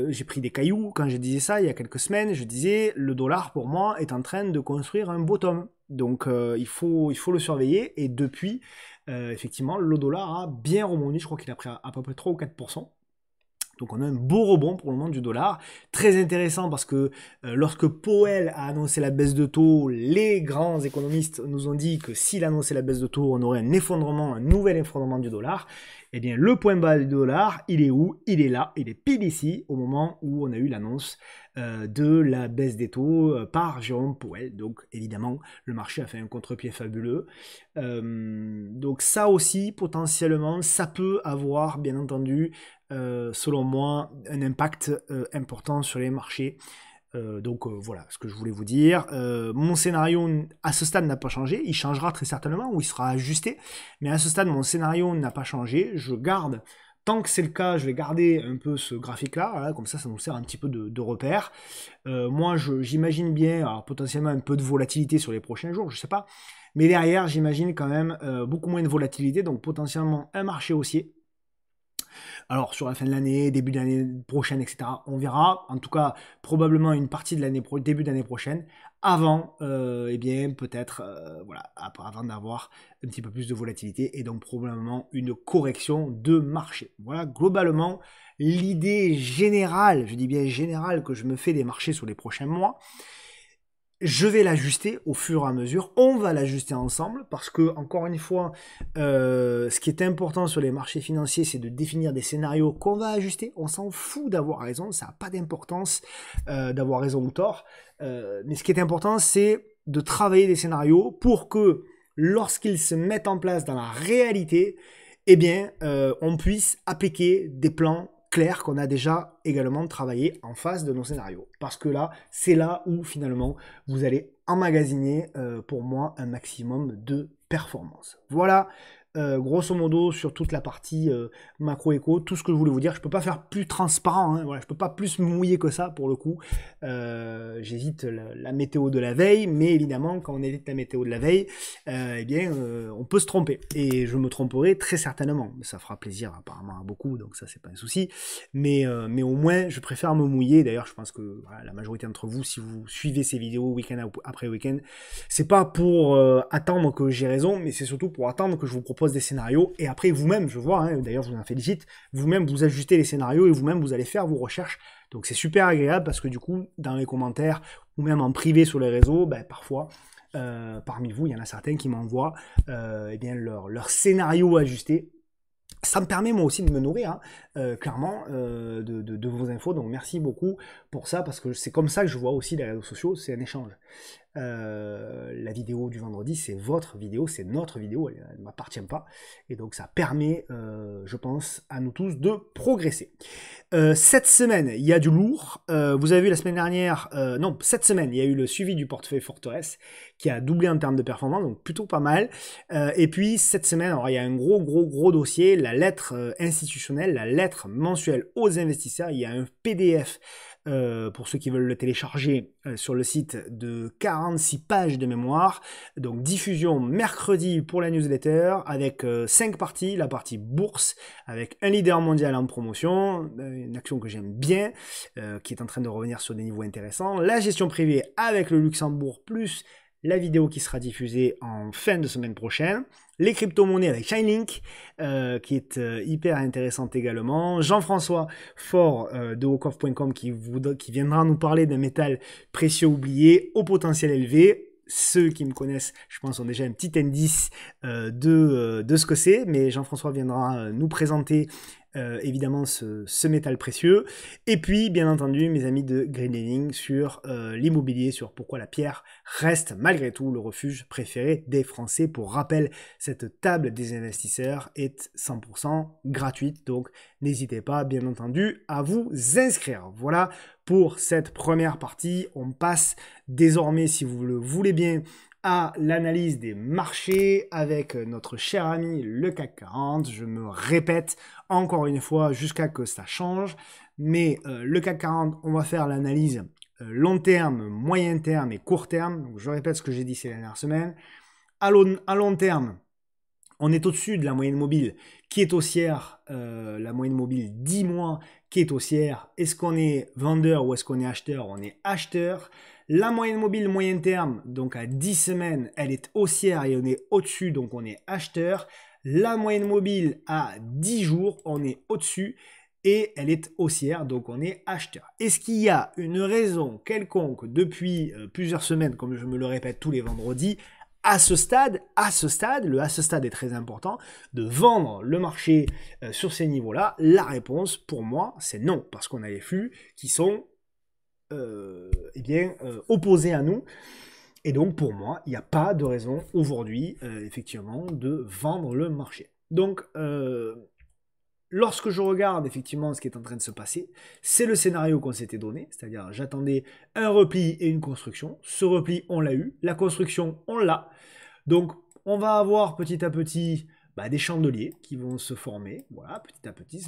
j'ai pris des cailloux quand je disais ça il y a quelques semaines, je disais le dollar pour moi est en train de construire un bottom, donc il faut le surveiller, et depuis, effectivement, le dollar a bien rebondi, je crois qu'il a pris à peu près 3 ou 4%. Donc on a un beau rebond pour le moment du dollar, très intéressant parce que lorsque Powell a annoncé la baisse de taux, les grands économistes nous ont dit que s'il annonçait la baisse de taux, on aurait un effondrement, un nouvel effondrement du dollar. Eh bien le point bas du dollar, il est où? Il est là, il est pile ici, au moment où on a eu l'annonce de la baisse des taux par Jérôme Powell. Donc évidemment, le marché a fait un contre-pied fabuleux. Donc ça aussi, potentiellement, ça peut avoir, bien entendu, selon moi, un impact important sur les marchés. Donc voilà ce que je voulais vous dire. Mon scénario à ce stade n'a pas changé, il changera très certainement ou il sera ajusté, mais à ce stade mon scénario n'a pas changé. Je garde, tant que c'est le cas, je vais garder un peu ce graphique là, voilà, comme ça nous sert un petit peu de repère. Moi j'imagine bien, alors, potentiellement un peu de volatilité sur les prochains jours, je sais pas, mais derrière j'imagine quand même beaucoup moins de volatilité, donc potentiellement un marché haussier. Alors sur la fin de l'année, début d'année prochaine, etc. On verra. En tout cas, probablement une partie de l'année début d'année prochaine, avant, eh bien peut-être, voilà, avant d'avoir un petit peu plus de volatilité et donc probablement une correction de marché. Voilà globalement l'idée générale, je dis bien générale, que je me fais des marchés sur les prochains mois. Je vais l'ajuster au fur et à mesure, on va l'ajuster ensemble, parce que, encore une fois, ce qui est important sur les marchés financiers, c'est de définir des scénarios qu'on va ajuster. On s'en fout d'avoir raison, ça n'a pas d'importance d'avoir raison ou tort, mais ce qui est important, c'est de travailler des scénarios pour que, lorsqu'ils se mettent en place dans la réalité, eh bien, on puisse appliquer des plans clair qu'on a déjà également travaillé en face de nos scénarios. Parce que là, c'est là où finalement vous allez emmagasiner pour moi un maximum de performance. Voilà, grosso modo sur toute la partie macro-éco, tout ce que je voulais vous dire. Je peux pas faire plus transparent, hein, voilà, je peux pas plus me mouiller que ça pour le coup. J'hésite la météo de la veille, mais évidemment quand on évite la météo de la veille, eh bien on peut se tromper. Et je me tromperai très certainement. Ça fera plaisir apparemment à beaucoup, donc ça c'est pas un souci. Mais au moins je préfère me mouiller. D'ailleurs je pense que voilà, la majorité d'entre vous, si vous suivez ces vidéos week-end après week-end, c'est pas pour attendre que j'ai raison, mais c'est surtout pour attendre que je vous propose des scénarios, et après vous-même, je vois, hein, d'ailleurs je vous en félicite, vous-même vous ajustez les scénarios et vous-même vous allez faire vos recherches. Donc c'est super agréable parce que du coup, dans les commentaires ou même en privé sur les réseaux, ben, parfois, parmi vous, il y en a certains qui m'envoient eh bien leur scénario ajusté. Ça me permet moi aussi de me nourrir, hein, clairement, de vos infos. Donc merci beaucoup pour ça, parce que c'est comme ça que je vois aussi les réseaux sociaux, c'est un échange. La vidéo du vendredi, c'est votre vidéo, c'est notre vidéo, elle ne m'appartient pas. Et donc ça permet, je pense, à nous tous de progresser. Cette semaine, il y a du lourd. Vous avez vu la semaine dernière, non, cette semaine, il y a eu le suivi du portefeuille Forteresse qui a doublé en termes de performance, donc plutôt pas mal. Et puis cette semaine, alors, il y a un gros dossier, la lettre institutionnelle, la lettre mensuelle aux investisseurs. Il y a un PDF pour ceux qui veulent le télécharger sur le site, de 46 pages de mémoire. Donc diffusion mercredi pour la newsletter avec 5 parties. La partie bourse avec un leader mondial en promotion, une action que j'aime bien, qui est en train de revenir sur des niveaux intéressants. La gestion privée avec le Luxembourg plus la vidéo qui sera diffusée en fin de semaine prochaine. Les crypto-monnaies avec Chainlink, qui est hyper intéressante également. Jean-François Faure de Wokoff.com qui viendra nous parler d'un métal précieux oublié au potentiel élevé. Ceux qui me connaissent, je pense, ont déjà un petit indice de ce que c'est, mais Jean-François viendra nous présenter évidemment ce métal précieux. Et puis, bien entendu, mes amis de Green Living sur l'immobilier, sur pourquoi la pierre reste malgré tout le refuge préféré des Français. Pour rappel, cette table des investisseurs est 100% gratuite, donc n'hésitez pas, bien entendu, à vous inscrire. Voilà pour cette première partie. On passe désormais, si vous le voulez bien, à l'analyse des marchés avec notre cher ami le CAC 40. Je me répète encore une fois jusqu'à ce que ça change, mais le CAC 40, on va faire l'analyse long terme, moyen terme et court terme. Donc, je répète ce que j'ai dit ces dernières semaines. À long terme, on est au-dessus de la moyenne mobile qui est haussière, la moyenne mobile 10 mois qui est haussière. Est-ce qu'on est vendeur ou est-ce qu'on est acheteur? On est acheteur. La moyenne mobile moyen terme, donc à 10 semaines, elle est haussière et on est au-dessus, donc on est acheteur. La moyenne mobile à 10 jours, on est au-dessus et elle est haussière, donc on est acheteur. Est-ce qu'il y a une raison quelconque depuis plusieurs semaines, comme je me le répète tous les vendredis, à ce stade, le à ce stade est très important, de vendre le marché sur ces niveaux-là? La réponse, pour moi, c'est non, parce qu'on a les flux qui sont opposés à nous. Et donc, pour moi, il n'y a pas de raison aujourd'hui, effectivement, de vendre le marché. Donc, lorsque je regarde effectivement ce qui est en train de se passer, c'est le scénario qu'on s'était donné, c'est-à-dire j'attendais un repli et une construction. Ce repli, on l'a eu. La construction, on l'a. Donc, on va avoir petit à petit des chandeliers qui vont se former. Voilà, petit à petit,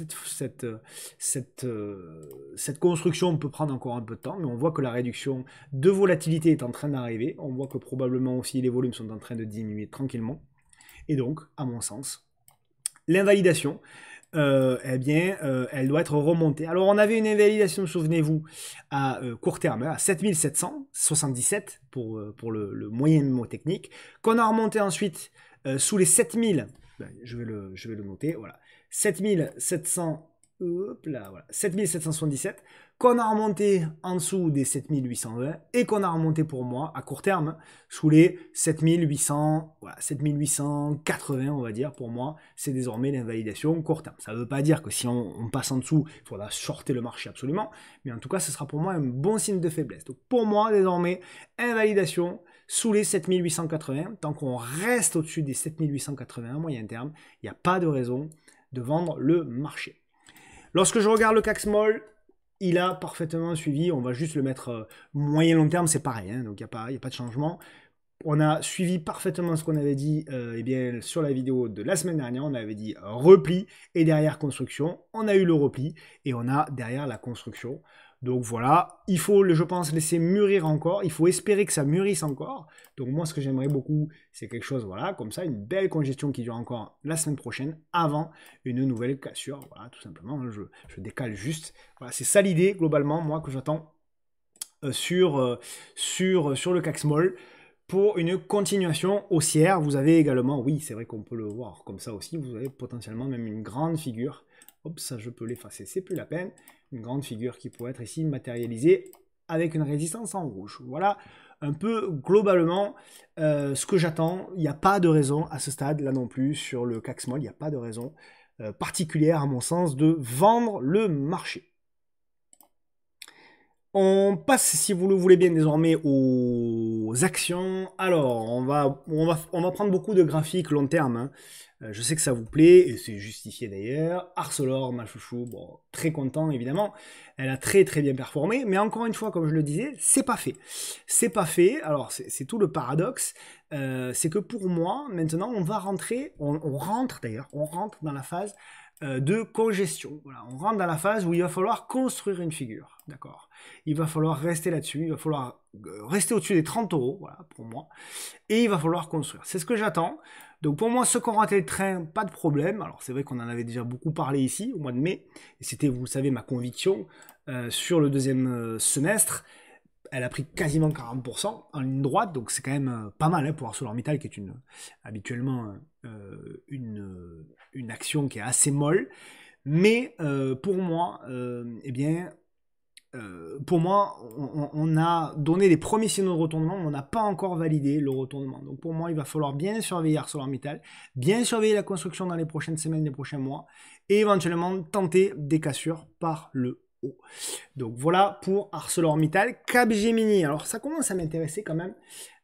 cette construction peut prendre encore un peu de temps, mais on voit que la réduction de volatilité est en train d'arriver. On voit que probablement aussi les volumes sont en train de diminuer tranquillement. Et donc, à mon sens, l'invalidation, elle doit être remontée. Alors, on avait une invalidation, souvenez-vous, à court terme, à 7777 pour le moyen mémo technique, qu'on a remonté ensuite sous les 7000. Je vais le noter, voilà. 7777, qu'on a remonté en dessous des 7820 et qu'on a remonté pour moi à court terme sous les 7800, voilà, 7880 on va dire. Pour moi, c'est désormais l'invalidation court terme. Ça ne veut pas dire que si on passe en dessous, il faudra shorter le marché absolument, mais en tout cas, ce sera pour moi un bon signe de faiblesse. Donc pour moi, désormais, invalidation sous les 7880, tant qu'on reste au-dessus des 7880 à moyen terme, il n'y a pas de raison de vendre le marché. Lorsque je regarde le CAC Small, il a parfaitement suivi, on va juste le mettre moyen long terme, c'est pareil, hein, donc il n'y a pas de changement. On a suivi parfaitement ce qu'on avait dit sur la vidéo de la semaine dernière. On avait dit repli et derrière construction. On a eu le repli et on a derrière la construction. Donc voilà, il faut, je pense, laisser mûrir encore. Il faut espérer que ça mûrisse encore. Donc moi, ce que j'aimerais beaucoup, c'est quelque chose, voilà, comme ça, une belle congestion qui dure encore la semaine prochaine, avant une nouvelle cassure. Voilà, tout simplement, je décale juste. Voilà, c'est ça l'idée, globalement, moi, que j'attends sur le CAC Small. Pour une continuation haussière, vous avez également, oui, c'est vrai qu'on peut le voir comme ça aussi, vous avez potentiellement même une grande figure. Hop, ça je peux l'effacer, c'est plus la peine. Une grande figure qui pourrait être ici matérialisée avec une résistance en rouge. Voilà un peu globalement ce que j'attends. Il n'y a pas de raison à ce stade, là non plus, sur le CAC Small, il n'y a pas de raison particulière à mon sens de vendre le marché. On passe, si vous le voulez bien, désormais aux actions. Alors, on va prendre beaucoup de graphiques long terme. Hein. Je sais que ça vous plaît, et c'est justifié d'ailleurs. Arcelor, ma chouchou, bon, très content évidemment. Elle a très très bien performé, mais encore une fois, comme je le disais, c'est pas fait. C'est pas fait, alors c'est tout le paradoxe. C'est que pour moi, maintenant, on va rentrer, on rentre d'ailleurs, on rentre dans la phase de congestion. Voilà, on rentre dans la phase où il va falloir construire une figure, d'accord. Il va falloir rester là-dessus, il va falloir rester au-dessus des 30 €, voilà, pour moi, et il va falloir construire. C'est ce que j'attends. Donc pour moi, ceux qui ont raté le train, pas de problème. Alors c'est vrai qu'on en avait déjà beaucoup parlé ici, au mois de mai, et c'était, vous savez, ma conviction sur le deuxième semestre. Elle a pris quasiment 40% en ligne droite, donc c'est quand même pas mal pour ArcelorMittal, qui est habituellement une action qui est assez molle. Mais pour moi, pour moi, on a donné les premiers signaux de retournement, mais on n'a pas encore validé le retournement. Donc pour moi, il va falloir bien surveiller ArcelorMittal, bien surveiller la construction dans les prochaines semaines, les prochains mois, et éventuellement tenter des cassures par le haut. Donc voilà pour ArcelorMittal. Capgemini, alors ça commence à m'intéresser quand même.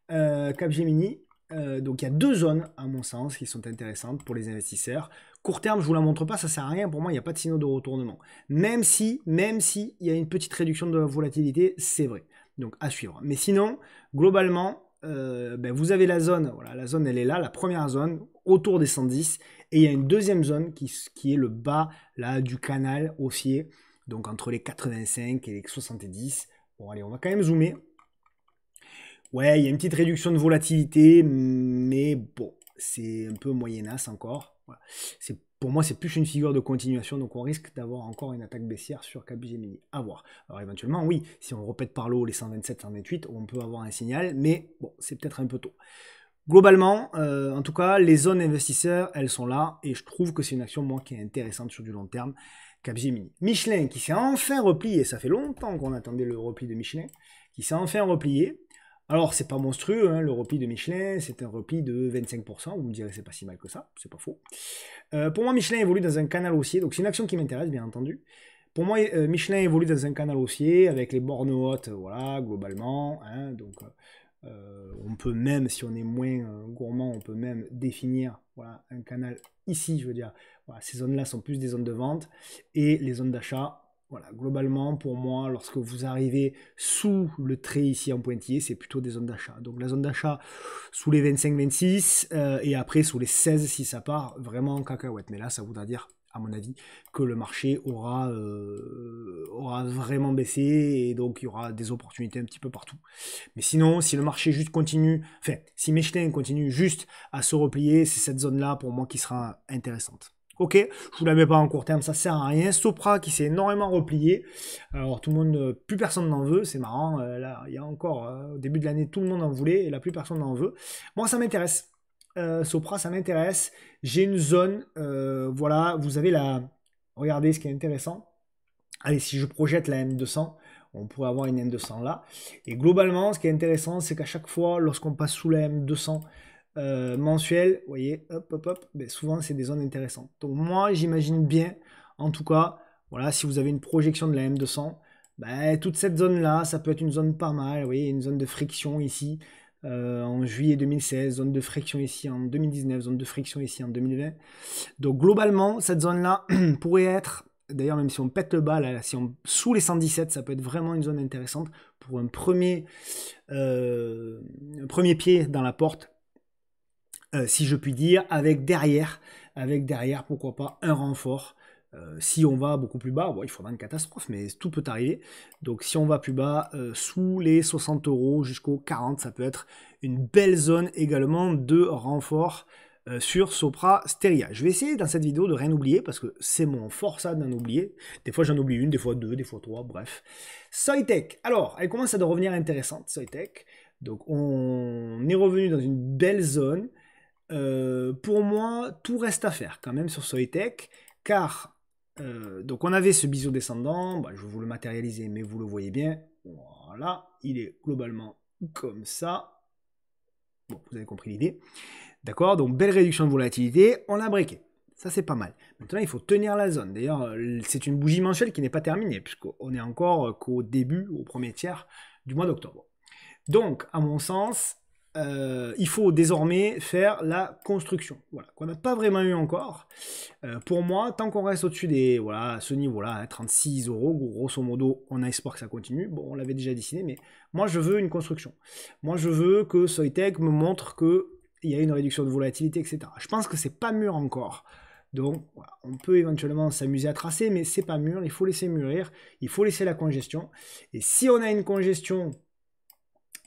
Capgemini, donc il y a deux zones à mon sens qui sont intéressantes pour les investisseurs. Court terme, je vous la montre pas, ça sert à rien. Pour moi, il n'y a pas de signaux de retournement. Même si il y a une petite réduction de la volatilité, c'est vrai. Donc à suivre. Mais sinon, globalement, vous avez la zone. Voilà, la zone elle est là, la première zone autour des 110, et il y a une deuxième zone qui est le bas là du canal haussier. Donc entre les 85 et les 70. Bon allez, on va quand même zoomer. Ouais, il y a une petite réduction de volatilité, mais bon, c'est un peu moyenasse encore. Voilà. Pour moi, c'est plus une figure de continuation, donc on risque d'avoir encore une attaque baissière sur Capgemini. À voir. Alors éventuellement, oui, si on répète par l'eau les 127, 128, on peut avoir un signal, mais bon, c'est peut-être un peu tôt. Globalement, en tout cas, les zones investisseurs, elles sont là, et je trouve que c'est une action, moi, qui est intéressante sur du long terme. Capgemini. Michelin, qui s'est enfin replié, ça fait longtemps qu'on attendait le repli de Michelin, qui s'est enfin replié. Alors, c'est pas monstrueux, hein, le repli de Michelin, c'est un repli de 25%, vous me direz c'est pas si mal que ça, c'est pas faux. Pour moi, Michelin évolue dans un canal haussier, donc c'est une action qui m'intéresse, bien entendu. Pour moi, Michelin évolue dans un canal haussier, avec les bornes hautes, voilà, globalement, hein, donc on peut même, si on est moins gourmand, on peut même définir voilà, un canal ici, je veux dire, voilà, ces zones-là sont plus des zones de vente, et les zones d'achat, voilà, globalement, pour moi, lorsque vous arrivez sous le trait ici en pointillé, c'est plutôt des zones d'achat. Donc la zone d'achat sous les 25-26, et après sous les 16 si ça part vraiment en cacahuète. Mais là, ça voudra dire, à mon avis, que le marché aura vraiment baissé, et donc il y aura des opportunités un petit peu partout. Mais sinon, si le marché juste continue, enfin, si Michelin continue juste à se replier, c'est cette zone-là pour moi qui sera intéressante. Ok, je vous la mets pas en court terme, ça sert à rien. Sopra qui s'est énormément replié. Alors tout le monde, plus personne n'en veut, c'est marrant. Là, il y a encore au début de l'année, tout le monde en voulait et là plus personne n'en veut. Moi, ça m'intéresse. Sopra, ça m'intéresse. J'ai une zone, voilà, vous avez la. Regardez ce qui est intéressant. Allez, si je projette la M200, on pourrait avoir une M200 là. Et globalement, ce qui est intéressant, c'est qu'à chaque fois, lorsqu'on passe sous la M200, mensuel, vous voyez, hop, hop, hop, ben souvent c'est des zones intéressantes. Donc moi j'imagine bien, en tout cas, voilà, si vous avez une projection de la M200, ben, toute cette zone-là, ça peut être une zone pas mal, vous voyez, une zone de friction ici, en juillet 2016, zone de friction ici en 2019, zone de friction ici en 2020. Donc globalement, cette zone-là pourrait être, d'ailleurs même si on pète le bas, là, si on sous les 117, ça peut être vraiment une zone intéressante pour un premier pied dans la porte. Si je puis dire, avec derrière, pourquoi pas, un renfort. Si on va beaucoup plus bas, bon, il faudra une catastrophe, mais tout peut arriver. Donc si on va plus bas, sous les 60 € jusqu'aux 40, ça peut être une belle zone également de renfort sur Sopra Steria. Je vais essayer dans cette vidéo de rien oublier, parce que c'est mon fort ça d'en oublier. Des fois j'en oublie une, des fois deux, des fois trois, bref. Soitec, alors, elle commence à devenir intéressante, Soitec. Donc on est revenu dans une belle zone. Pour moi, tout reste à faire quand même sur Soitec, car donc on avait ce biseau descendant, bah, je vais vous le matérialiser, mais vous le voyez bien, voilà, il est globalement comme ça. Bon, vous avez compris l'idée. D'accord, donc belle réduction de volatilité, on l'a breaké. Ça, c'est pas mal. Maintenant, il faut tenir la zone. D'ailleurs, c'est une bougie mensuelle qui n'est pas terminée, puisqu'on est encore qu'au début, au premier tiers du mois d'octobre. Donc, à mon sens, il faut désormais faire la construction, voilà, qu'on n'a pas vraiment eu encore. Pour moi, tant qu'on reste au-dessus des, voilà, ce niveau-là, hein, 36 €, grosso modo, on a espoir que ça continue. Bon, on l'avait déjà dessiné, mais moi, je veux une construction. Moi, je veux que Soitec me montre qu'il y a une réduction de volatilité, etc. Je pense que c'est pas mûr encore. Donc, voilà, on peut éventuellement s'amuser à tracer, mais c'est pas mûr, il faut laisser mûrir, il faut laisser la congestion. Et si on a une congestion,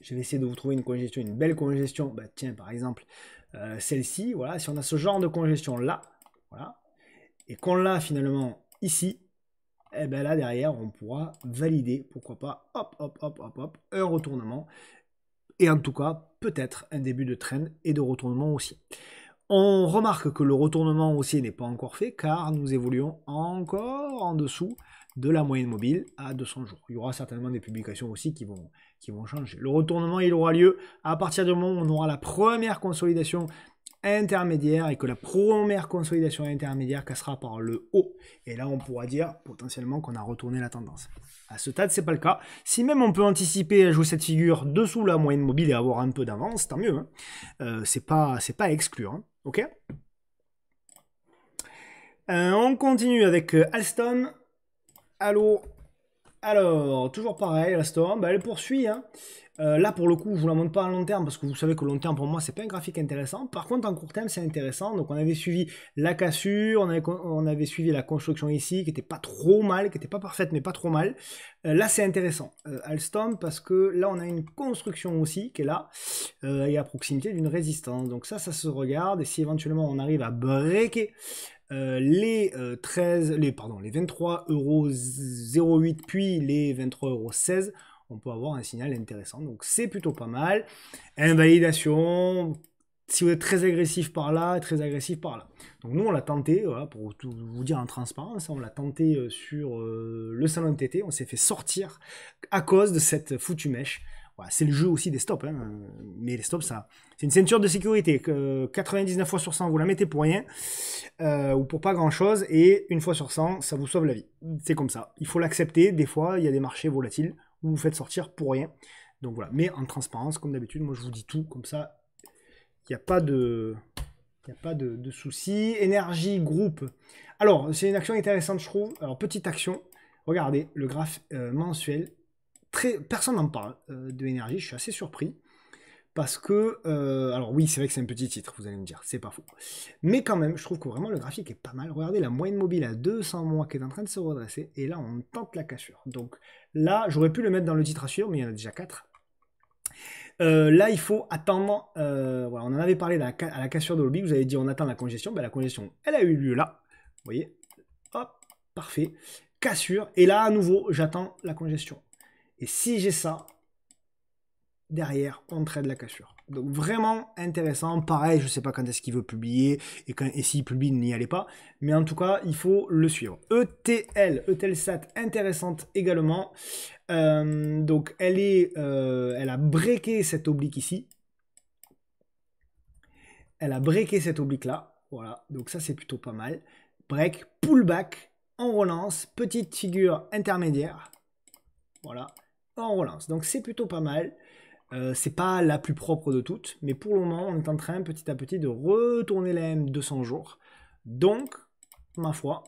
je vais essayer de vous trouver une congestion, une belle congestion, bah, tiens, par exemple, celle-ci, voilà, si on a ce genre de congestion là, voilà, et qu'on l'a finalement ici, et bien là derrière, on pourra valider, pourquoi pas, hop, hop, hop, hop, hop, un retournement, et en tout cas, peut-être un début de trend et de retournement haussier. On remarque que le retournement haussier n'est pas encore fait, car nous évoluons encore en dessous de la moyenne mobile à 200 jours. Il y aura certainement des publications aussi qui vont changer. Le retournement, il aura lieu à partir du moment où on aura la première consolidation intermédiaire et que la première consolidation intermédiaire cassera par le haut. Et là, on pourra dire potentiellement qu'on a retourné la tendance. À ce stade, c'est pas le cas. Si même on peut anticiper à jouer cette figure dessous la moyenne mobile et avoir un peu d'avance, tant mieux. Hein. C'est pas à exclure. Hein. Ok. On continue avec Alstom. Allô. Alors, toujours pareil, Alstom, bah, elle poursuit. Hein. Là, pour le coup, je vous la montre pas à long terme parce que vous savez que long terme, pour moi, c'est pas un graphique intéressant. Par contre, en court terme, c'est intéressant. Donc, on avait suivi la cassure, on avait suivi la construction ici, qui était pas trop mal, qui était pas parfaite, mais pas trop mal. Là, c'est intéressant, Alstom, parce que là, on a une construction aussi qui est là et à proximité d'une résistance. Donc ça se regarde. Et si éventuellement on arrive à breaker les 23,08€ puis les 23,16€, on peut avoir un signal intéressant. Donc c'est plutôt pas mal. Invalidation, si vous êtes très agressif par là, très agressif par là. Donc nous on l'a tenté, voilà, pour tout vous dire en transparence, on l'a tenté sur le salon de TT, on s'est fait sortir à cause de cette foutue mèche. Voilà, c'est le jeu aussi des stops, hein. Mais les stops, ça, c'est une ceinture de sécurité. 99 fois sur 100, vous la mettez pour rien, ou pour pas grand chose, et une fois sur 100, ça vous sauve la vie. C'est comme ça. Il faut l'accepter. Des fois, il y a des marchés volatiles où vous faites sortir pour rien. Donc voilà. Mais en transparence, comme d'habitude, moi je vous dis tout, comme ça, il n'y a pas de. Il n'y a pas de soucis. Énergie, groupe. Alors, c'est une action intéressante, je trouve. Alors, petite action. Regardez, le graphe mensuel. Personne n'en parle de énergie, je suis assez surpris. Parce que, alors oui, c'est vrai que c'est un petit titre, vous allez me dire, c'est pas faux. Mais quand même, je trouve que vraiment le graphique est pas mal. Regardez la moyenne mobile à 200 mois qui est en train de se redresser. Et là, on tente la cassure. Donc là, j'aurais pu le mettre dans le titre à suivre, mais il y en a déjà 4. Là, il faut attendre. Voilà, on en avait parlé à la cassure de lobby. Vous avez dit on attend la congestion. Ben, la congestion, elle a eu lieu là. Vous voyez. Hop, parfait. Cassure. Et là, à nouveau, j'attends la congestion. Et si j'ai ça, derrière, on trade la cassure. Donc vraiment intéressant. Pareil, je ne sais pas quand est-ce qu'il veut publier et s'il publie, n'y allez pas. Mais en tout cas, il faut le suivre. Eutelsat, intéressante également. Donc elle a breaké cette oblique ici. Elle a breaké cette oblique là. Voilà, donc ça c'est plutôt pas mal. Break, pullback, on relance, petite figure intermédiaire. Voilà, on relance. Donc c'est plutôt pas mal. C'est pas la plus propre de toutes, mais pour le moment, on est en train petit à petit de retourner la M 200 jours. Donc, ma foi,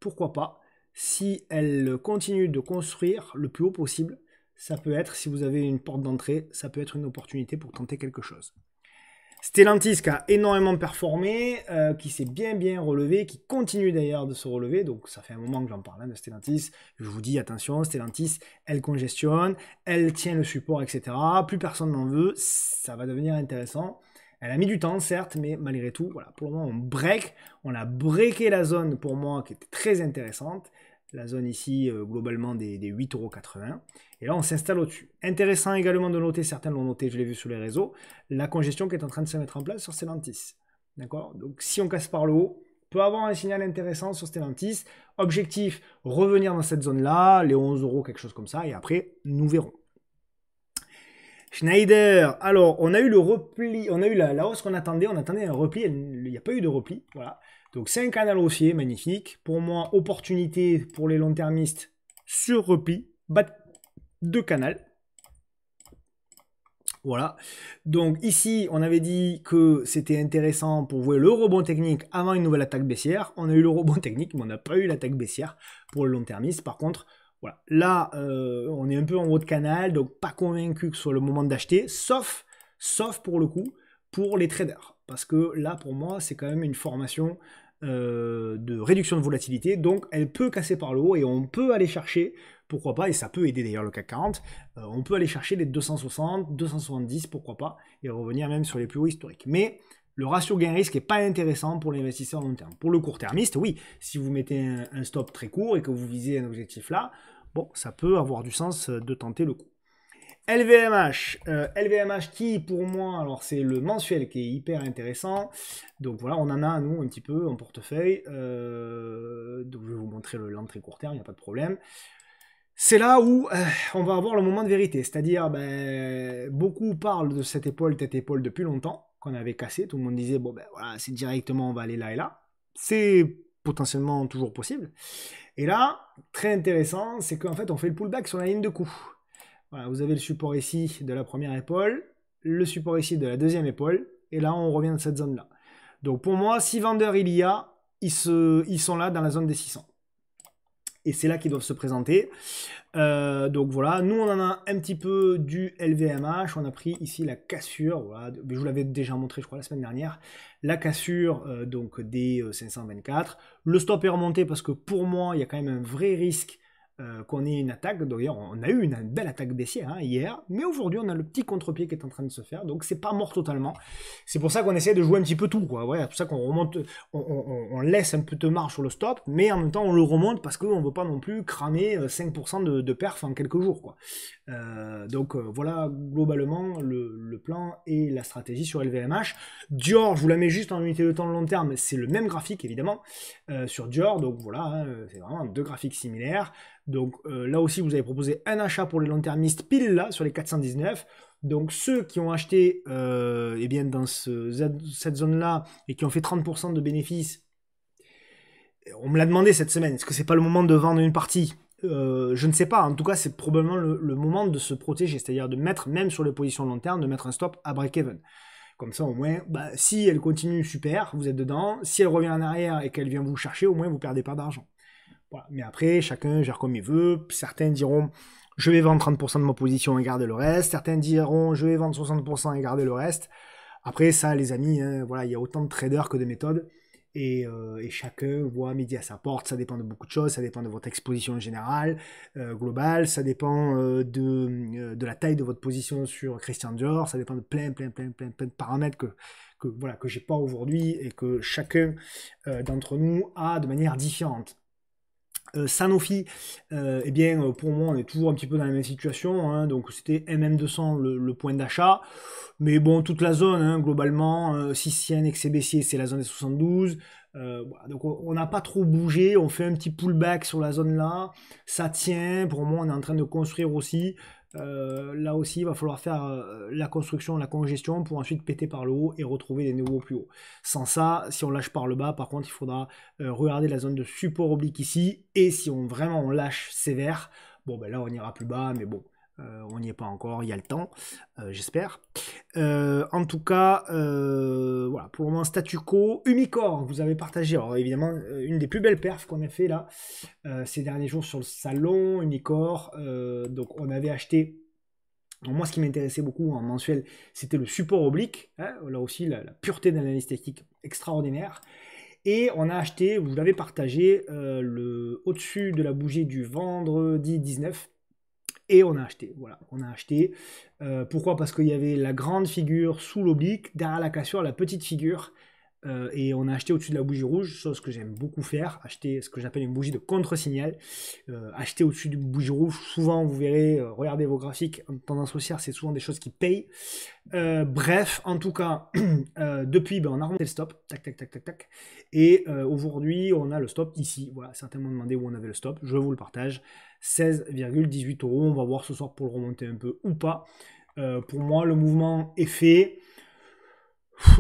pourquoi pas, si elle continue de construire le plus haut possible, ça peut être, si vous avez une porte d'entrée, ça peut être une opportunité pour tenter quelque chose. Stellantis qui a énormément performé, qui s'est bien relevé, qui continue d'ailleurs de se relever, donc ça fait un moment que j'en parle hein, de Stellantis, je vous dis attention, Stellantis, elle congestionne, elle tient le support, etc. Plus personne n'en veut, ça va devenir intéressant. Elle a mis du temps, certes, mais malgré tout, voilà, pour le moment on a breaké la zone pour moi qui était très intéressante, la zone ici globalement des 8,80 €. Et là, on s'installe au-dessus. Intéressant également de noter, certains l'ont noté, je l'ai vu sur les réseaux, la congestion qui est en train de se mettre en place sur Stellantis. D'accord? Donc, si on casse par le haut, peut avoir un signal intéressant sur Stellantis. Objectif, revenir dans cette zone-là, les 11 €, quelque chose comme ça, et après, nous verrons. Schneider, alors on a eu le repli, on a eu la hausse qu'on attendait, on attendait un repli, il n'y a pas eu de repli, voilà. Donc c'est un canal haussier, magnifique. Pour moi, opportunité pour les long-termistes sur repli, bas de canal. Voilà. Donc ici, on avait dit que c'était intéressant pour voir le rebond technique avant une nouvelle attaque baissière. On a eu le rebond technique, mais on n'a pas eu l'attaque baissière pour le long-termiste. Par contre, voilà. Là, on est un peu en haut de canal, donc pas convaincu que ce soit le moment d'acheter, sauf pour le coup, pour les traders. Parce que là, pour moi, c'est quand même une formation de réduction de volatilité, donc elle peut casser par le haut et on peut aller chercher, pourquoi pas, et ça peut aider d'ailleurs le CAC 40, on peut aller chercher les 260, 270, pourquoi pas, et revenir même sur les plus hauts historiques. Mais le ratio gain-risque n'est pas intéressant pour l'investisseur long terme. Pour le court-termiste, oui, si vous mettez un stop très court et que vous visez un objectif là, bon, ça peut avoir du sens de tenter le coup. LVMH, LVMH qui pour moi, alors c'est le mensuel qui est hyper intéressant, donc voilà, on en a nous un petit peu en portefeuille, donc je vais vous montrer l'entrée court terme, il n'y a pas de problème. C'est là où on va avoir le moment de vérité, c'est-à-dire beaucoup parlent de cette épaule, tête épaule depuis longtemps, qu'on avait cassé, tout le monde disait bon ben voilà, c'est directement on va aller là et là, c'est potentiellement toujours possible, et là, très intéressant, c'est qu'en fait on fait le pullback sur la ligne de coup. Voilà, vous avez le support ici de la première épaule, le support ici de la deuxième épaule, et là on revient de cette zone-là. Donc pour moi, si vendeur il y a, ils sont là dans la zone des 600. Et c'est là qu'ils doivent se présenter. Donc voilà, nous on en a un petit peu du LVMH, on a pris ici la cassure, voilà, je vous l'avais déjà montré je crois la semaine dernière, la cassure donc des 524. Le stop est remonté parce que pour moi il y a quand même un vrai risque qu'on ait une attaque. D'ailleurs, on a eu une belle attaque baissière hier, mais aujourd'hui, on a le petit contre-pied qui est en train de se faire, donc c'est pas mort totalement. C'est pour ça qu'on essaie de jouer un petit peu tout, quoi. Ouais, c'est pour ça qu'on remonte, on laisse un peu de marge sur le stop, mais en même temps, on le remonte parce qu'on veut pas non plus cramer 5% de perf en quelques jours, quoi. Donc voilà, globalement, le plan et la stratégie sur LVMH. Dior, je vous la mets juste en unité de temps long terme, c'est le même graphique, évidemment, sur Dior, donc voilà, hein, c'est vraiment deux graphiques similaires. Donc là aussi, vous avez proposé un achat pour les long-termistes pile là, sur les 419. Donc ceux qui ont acheté eh bien, dans cette zone-là et qui ont fait 30% de bénéfices, on me l'a demandé cette semaine, est-ce que c'est pas le moment de vendre une partie? Je ne sais pas, en tout cas c'est probablement le moment de se protéger, c'est-à-dire de mettre, même sur les positions long terme, de mettre un stop à break-even. Comme ça au moins, si elle continue, super, vous êtes dedans. Si elle revient en arrière et qu'elle vient vous chercher, au moins vous perdez pas d'argent. Voilà. Mais après, chacun gère comme il veut. Certains diront, je vais vendre 30% de ma position et garder le reste. Certains diront, je vais vendre 60% et garder le reste. Après, ça, les amis, hein, voilà, il y a autant de traders que de méthodes. Et chacun voit midi à sa porte. Ça dépend de beaucoup de choses. Ça dépend de votre exposition générale, globale. Ça dépend de la taille de votre position sur Christian Dior. Ça dépend de plein de paramètres que j'ai pas aujourd'hui et que chacun d'entre nous a de manière différente. Sanofi, eh bien, pour moi, on est toujours un petit peu dans la même situation, hein, donc c'était MM200 le point d'achat, mais bon, toute la zone, hein, globalement, si c'est un excès baissier, c'est la zone des 72, voilà, donc on n'a pas trop bougé, on fait un petit pullback sur la zone là, ça tient, pour moi, on est en train de construire aussi, là aussi, il va falloir faire la construction, la congestion pour ensuite péter par le haut et retrouver des nouveaux plus hauts. Sans ça, si on lâche par le bas, par contre, il faudra regarder la zone de support oblique ici. Et si vraiment on lâche sévère, bon, ben là, on ira plus bas, mais bon, on n'y est pas encore, il y a le temps, j'espère. En tout cas, voilà, pour le moment, statu quo. Umicore, vous avez partagé, alors évidemment, une des plus belles perfs qu'on a fait là, ces derniers jours sur le salon, Umicore. Donc, on avait acheté. Donc moi, ce qui m'intéressait beaucoup en mensuel, c'était le support oblique. Hein, là aussi, la pureté d'analyse technique extraordinaire. Et on a acheté, vous l'avez partagé, au-dessus de la bougie du vendredi 19. Et on a acheté, voilà, on a acheté. Pourquoi? Parce qu'il y avait la grande figure sous l'oblique, derrière la cassure, la petite figure. Et on a acheté au-dessus de la bougie rouge, chose que j'aime beaucoup faire, acheter ce que j'appelle une bougie de contre-signal. Acheter au-dessus d'une bougie rouge, souvent vous verrez, regardez vos graphiques, en tendance haussière, c'est souvent des choses qui payent. Bref, en tout cas, depuis, on a remonté le stop, tac, tac, tac, tac, tac. Et aujourd'hui, on a le stop ici. Voilà, certains m'ont demandé où on avait le stop, je vous le partage. 16,18 €, on va voir ce soir pour le remonter un peu ou pas. Pour moi, le mouvement est fait.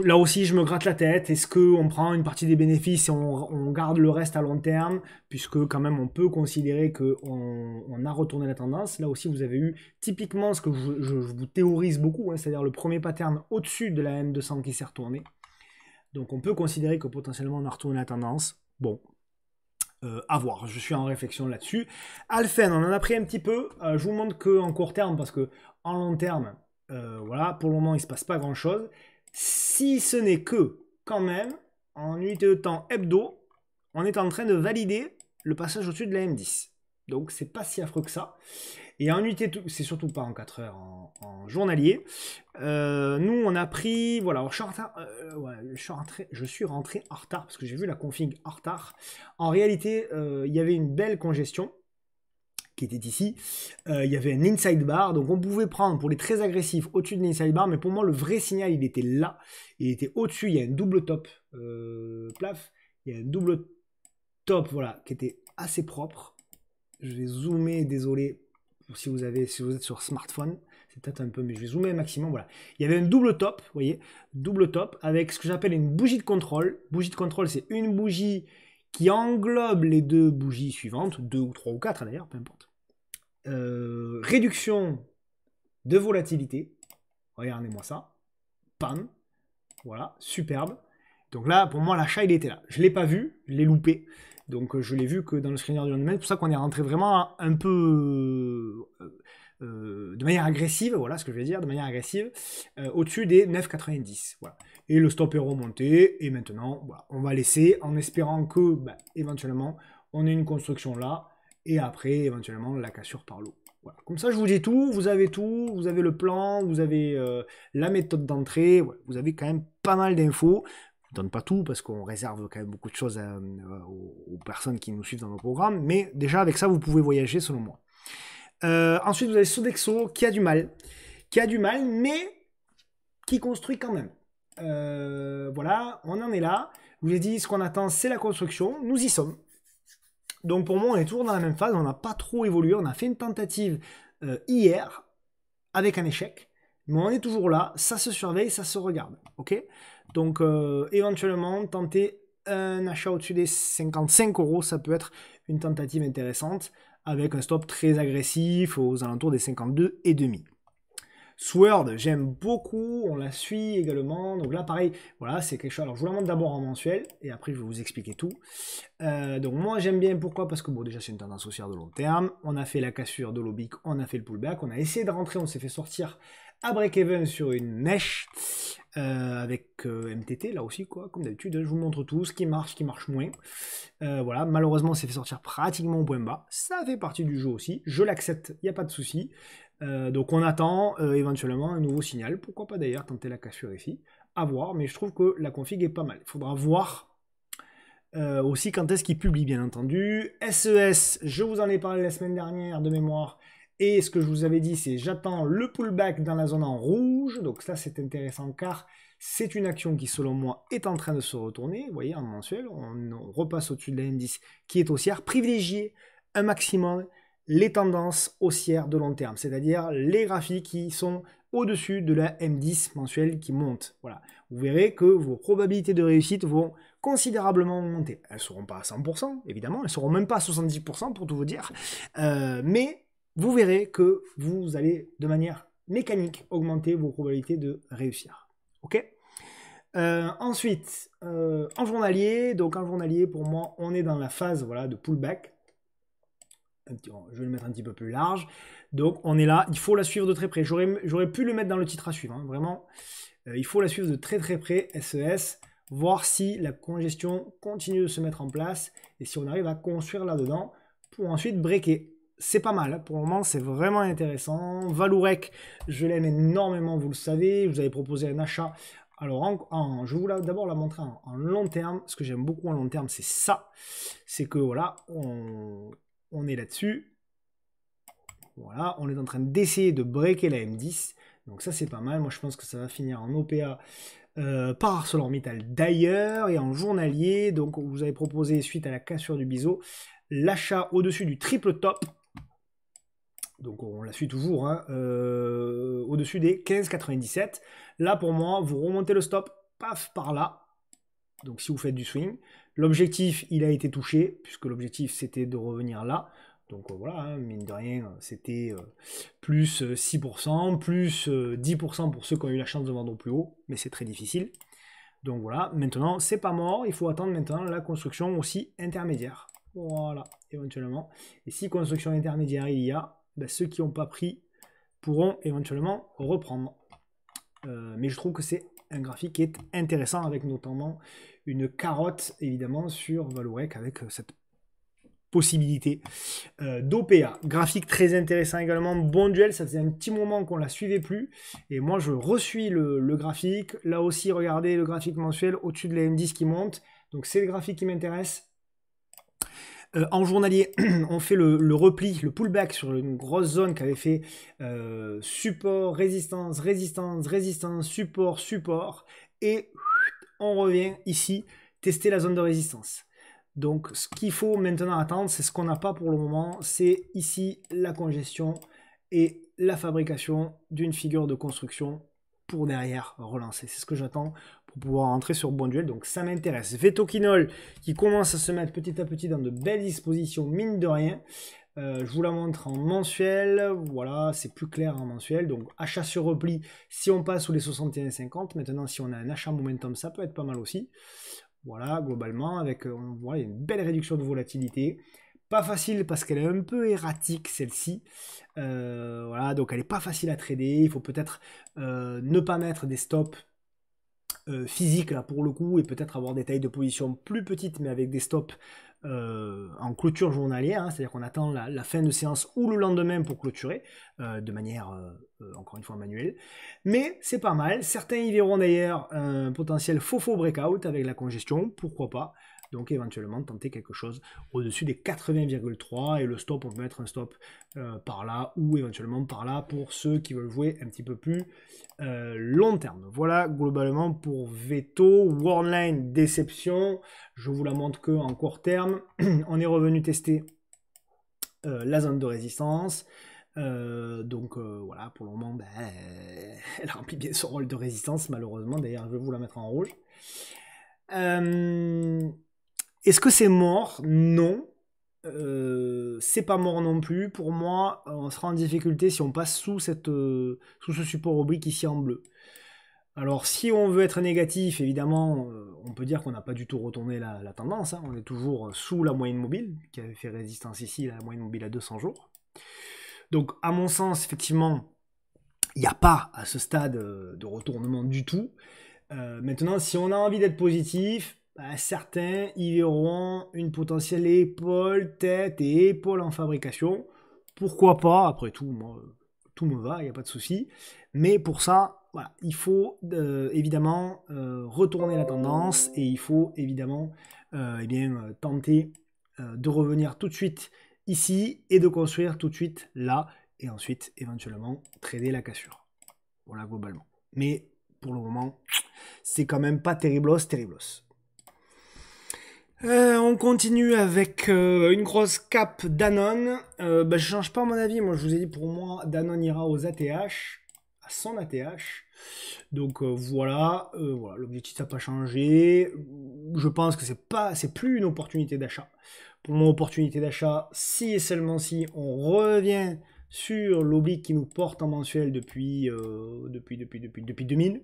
Là aussi, je me gratte la tête. Est-ce qu'on prend une partie des bénéfices et on garde le reste à long terme? Puisque quand même, on peut considérer qu'on a retourné la tendance. Là aussi, vous avez eu typiquement ce que je vous théorise beaucoup, hein, c'est-à-dire le premier pattern au-dessus de la M200 qui s'est retourné. Donc on peut considérer que potentiellement on a retourné la tendance. Bon, à voir, je suis en réflexion là-dessus. Alphen, on en a pris un petit peu. Je vous montre qu'en court terme, parce que en long terme, voilà, pour le moment, il ne se passe pas grand-chose. Si ce n'est que, quand même, en unité de temps hebdo, on est en train de valider le passage au-dessus de la M10. Donc c'est pas si affreux que ça. Et en unité, c'est surtout pas en 4 heures, en journalier. Nous, on a pris... Voilà, alors, je suis rentré en retard parce que j'ai vu la config en retard. En réalité, il y avait une belle congestion qui était ici. Il y avait un inside bar, donc on pouvait prendre pour les très agressifs au-dessus de l'inside bar, mais pour moi, le vrai signal, il était là. Il était au-dessus, il y a un double top plaf. Il y a un double top, voilà, qui était assez propre. Je vais zoomer, désolé, si vous êtes sur smartphone, c'est peut-être un peu, mais je vais zoomer un maximum, voilà. Il y avait un double top, vous voyez, double top, avec ce que j'appelle une bougie de contrôle. Bougie de contrôle, c'est une bougie qui englobe les deux bougies suivantes, 2 ou 3 ou 4 d'ailleurs, peu importe. Réduction de volatilité, regardez-moi ça, pam, voilà, superbe. Donc là, pour moi, l'achat, il était là. Je ne l'ai pas vu, je l'ai loupé. Donc je l'ai vu que dans le screener du lendemain. C'est pour ça qu'on est rentré vraiment un peu de manière agressive, voilà ce que je vais dire, de manière agressive, au-dessus des 9,90. Voilà. Et le stop est remonté. Et maintenant, voilà, on va laisser en espérant que, éventuellement, on ait une construction là. Et après, éventuellement, la cassure par l'eau. Voilà. Comme ça, je vous dis tout. Vous avez le plan, vous avez la méthode d'entrée. Ouais, vous avez quand même pas mal d'infos. Je ne donne pas tout parce qu'on réserve quand même beaucoup de choses aux personnes qui nous suivent dans nos programmes. Mais déjà, avec ça, vous pouvez voyager selon moi. Ensuite, vous avez Sodexo qui a du mal. Mais qui construit quand même. Voilà, on en est là. Je vous ai dit, ce qu'on attend, c'est la construction. Nous y sommes. Donc pour moi, on est toujours dans la même phase, on n'a pas trop évolué, on a fait une tentative hier avec un échec, mais on est toujours là, ça se surveille, ça se regarde, ok. Donc éventuellement, tenter un achat au-dessus des 55 €, ça peut être une tentative intéressante, avec un stop très agressif aux alentours des 52,5. Sword, j'aime beaucoup, on la suit également, donc là pareil, voilà, c'est quelque chose, alors je vous la montre d'abord en mensuel, et après je vais vous expliquer tout. Donc moi j'aime bien, pourquoi? Parce que bon, déjà c'est une tendance haussière de long terme, on a fait la cassure de l'oblique, on a fait le pullback, on a essayé de rentrer, on s'est fait sortir à break-even sur une mèche, avec MTT là aussi, quoi, comme d'habitude, je vous montre tout, ce qui marche moins. Voilà, malheureusement on s'est fait sortir pratiquement au point bas, ça fait partie du jeu aussi, je l'accepte, il n'y a pas de souci. Donc on attend éventuellement un nouveau signal, pourquoi pas d'ailleurs tenter la cassure ici, à voir, mais je trouve que la config est pas mal. Il faudra voir aussi quand est-ce qu'il publie, bien entendu. SES, je vous en ai parlé la semaine dernière de mémoire, et ce que je vous avais dit, c'est j'attends le pullback dans la zone en rouge, donc ça c'est intéressant car c'est une action qui selon moi est en train de se retourner, vous voyez en mensuel, on repasse au-dessus de la M10 qui est haussière, privilégier un maximum les tendances haussières de long terme, c'est-à-dire les graphiques qui sont au-dessus de la M10 mensuelle qui monte. Voilà. Vous verrez que vos probabilités de réussite vont considérablement augmenter. Elles ne seront pas à 100%, évidemment, elles ne seront même pas à 70% pour tout vous dire, mais vous verrez que vous allez de manière mécanique augmenter vos probabilités de réussir. Ok. Ensuite, en journalier, donc en journalier, pour moi, on est dans la phase voilà, de pullback. Je vais le mettre un petit peu plus large. Donc on est là, il faut la suivre de très près. J'aurais pu le mettre dans le titre à suivre, hein, vraiment. Il faut la suivre de très très près, SES, voir si la congestion continue de se mettre en place et si on arrive à construire là-dedans pour ensuite breaker. C'est pas mal, hein. Pour le moment c'est vraiment intéressant. Valourec, je l'aime énormément, vous le savez. Je vous avais proposé un achat. Alors, je vais vous d'abord la montrer en long terme. Ce que j'aime beaucoup en long terme, c'est ça. C'est que voilà, on est là-dessus. Voilà, on est en train d'essayer de breaker la M10. Donc ça, c'est pas mal. Moi, je pense que ça va finir en OPA par ArcelorMittal d'ailleurs. Et en journalier, donc vous avez proposé, suite à la cassure du biseau, l'achat au-dessus du triple top. Donc on la suit toujours, hein, au-dessus des 15,97. Là, pour moi, vous remontez le stop, paf, par là. Donc si vous faites du swing, l'objectif il a été touché, puisque l'objectif c'était de revenir là. Donc voilà, hein, mine de rien, c'était plus 6%, plus 10% pour ceux qui ont eu la chance de vendre au plus haut, mais c'est très difficile. Donc voilà, maintenant c'est pas mort, il faut attendre maintenant la construction aussi intermédiaire. Voilà, éventuellement. Et si construction intermédiaire il y a, ceux qui n'ont pas pris pourront éventuellement reprendre. Mais je trouve que c'est un graphique qui est intéressant avec notamment une carotte évidemment sur Valorec avec cette possibilité d'OPA. Graphique très intéressant également, bon duel, ça faisait un petit moment qu'on la suivait plus, et moi je resuis le graphique, là aussi regardez le graphique mensuel au-dessus de la M10 qui monte, donc c'est le graphique qui m'intéresse. En journalier, on fait le repli, le pullback sur une grosse zone qui avait fait support, résistance, résistance, résistance, support, support, et on revient ici tester la zone de résistance. Donc ce qu'il faut maintenant attendre, c'est ce qu'on n'a pas pour le moment, c'est ici la congestion et la fabrication d'une figure de construction pour derrière relancer. C'est ce que j'attends pour pouvoir entrer sur bon duel, donc ça m'intéresse. Vetoquinol qui commence à se mettre petit à petit dans de belles dispositions, mine de rien. Je vous la montre en mensuel, voilà, c'est plus clair en mensuel, donc achat sur repli si on passe sous les 61,50. Maintenant si on a un achat momentum, ça peut être pas mal aussi. Voilà, globalement, avec on voit une belle réduction de volatilité. Pas facile parce qu'elle est un peu erratique celle-ci. Voilà, donc elle n'est pas facile à trader. Il faut peut-être ne pas mettre des stops physiques là pour le coup et peut-être avoir des tailles de position plus petites mais avec des stops en clôture journalière, hein, c'est-à-dire qu'on attend la fin de séance ou le lendemain pour clôturer de manière encore une fois manuelle, mais c'est pas mal. Certains y verront d'ailleurs un potentiel faux breakout avec la congestion, pourquoi pas, donc éventuellement tenter quelque chose au-dessus des 80,3 et le stop, on peut mettre un stop par là ou éventuellement par là pour ceux qui veulent jouer un petit peu plus long terme. Voilà globalement pour Veto. Worldline, déception, je vous la montre que en court terme. On est revenu tester la zone de résistance. Donc voilà, pour le moment, ben, elle remplit bien son rôle de résistance, malheureusement. D'ailleurs, je vais vous la mettre en rouge. Est-ce que c'est mort? Non. C'est pas mort non plus. Pour moi, on sera en difficulté si on passe sous ce support oblique ici en bleu. Alors, si on veut être négatif, évidemment, on peut dire qu'on n'a pas du tout retourné la tendance, hein. On est toujours sous la moyenne mobile, qui avait fait résistance ici, la moyenne mobile à 200 jours. Donc, à mon sens, effectivement, il n'y a pas à ce stade de retournement du tout. Maintenant, si on a envie d'être positif, bah, certains y verront une potentielle épaule, tête et épaule en fabrication. Pourquoi pas? Après tout, moi, tout me va, il n'y a pas de souci. Mais pour ça, voilà, il faut évidemment retourner la tendance et il faut évidemment tenter de revenir tout de suite ici et de construire tout de suite là et ensuite éventuellement trader la cassure. Voilà globalement. Mais pour le moment, c'est quand même pas terriblos. On continue avec une grosse cape Danone. Je change pas mon avis. Moi, je vous ai dit, pour moi, Danone ira aux ATH, à 100 ATH. Donc voilà, l'objectif n'a pas changé. Je pense que c'est plus une opportunité d'achat. Pour mon opportunité d'achat, si et seulement si on revient sur l'oblique qui nous porte en mensuel depuis 2000.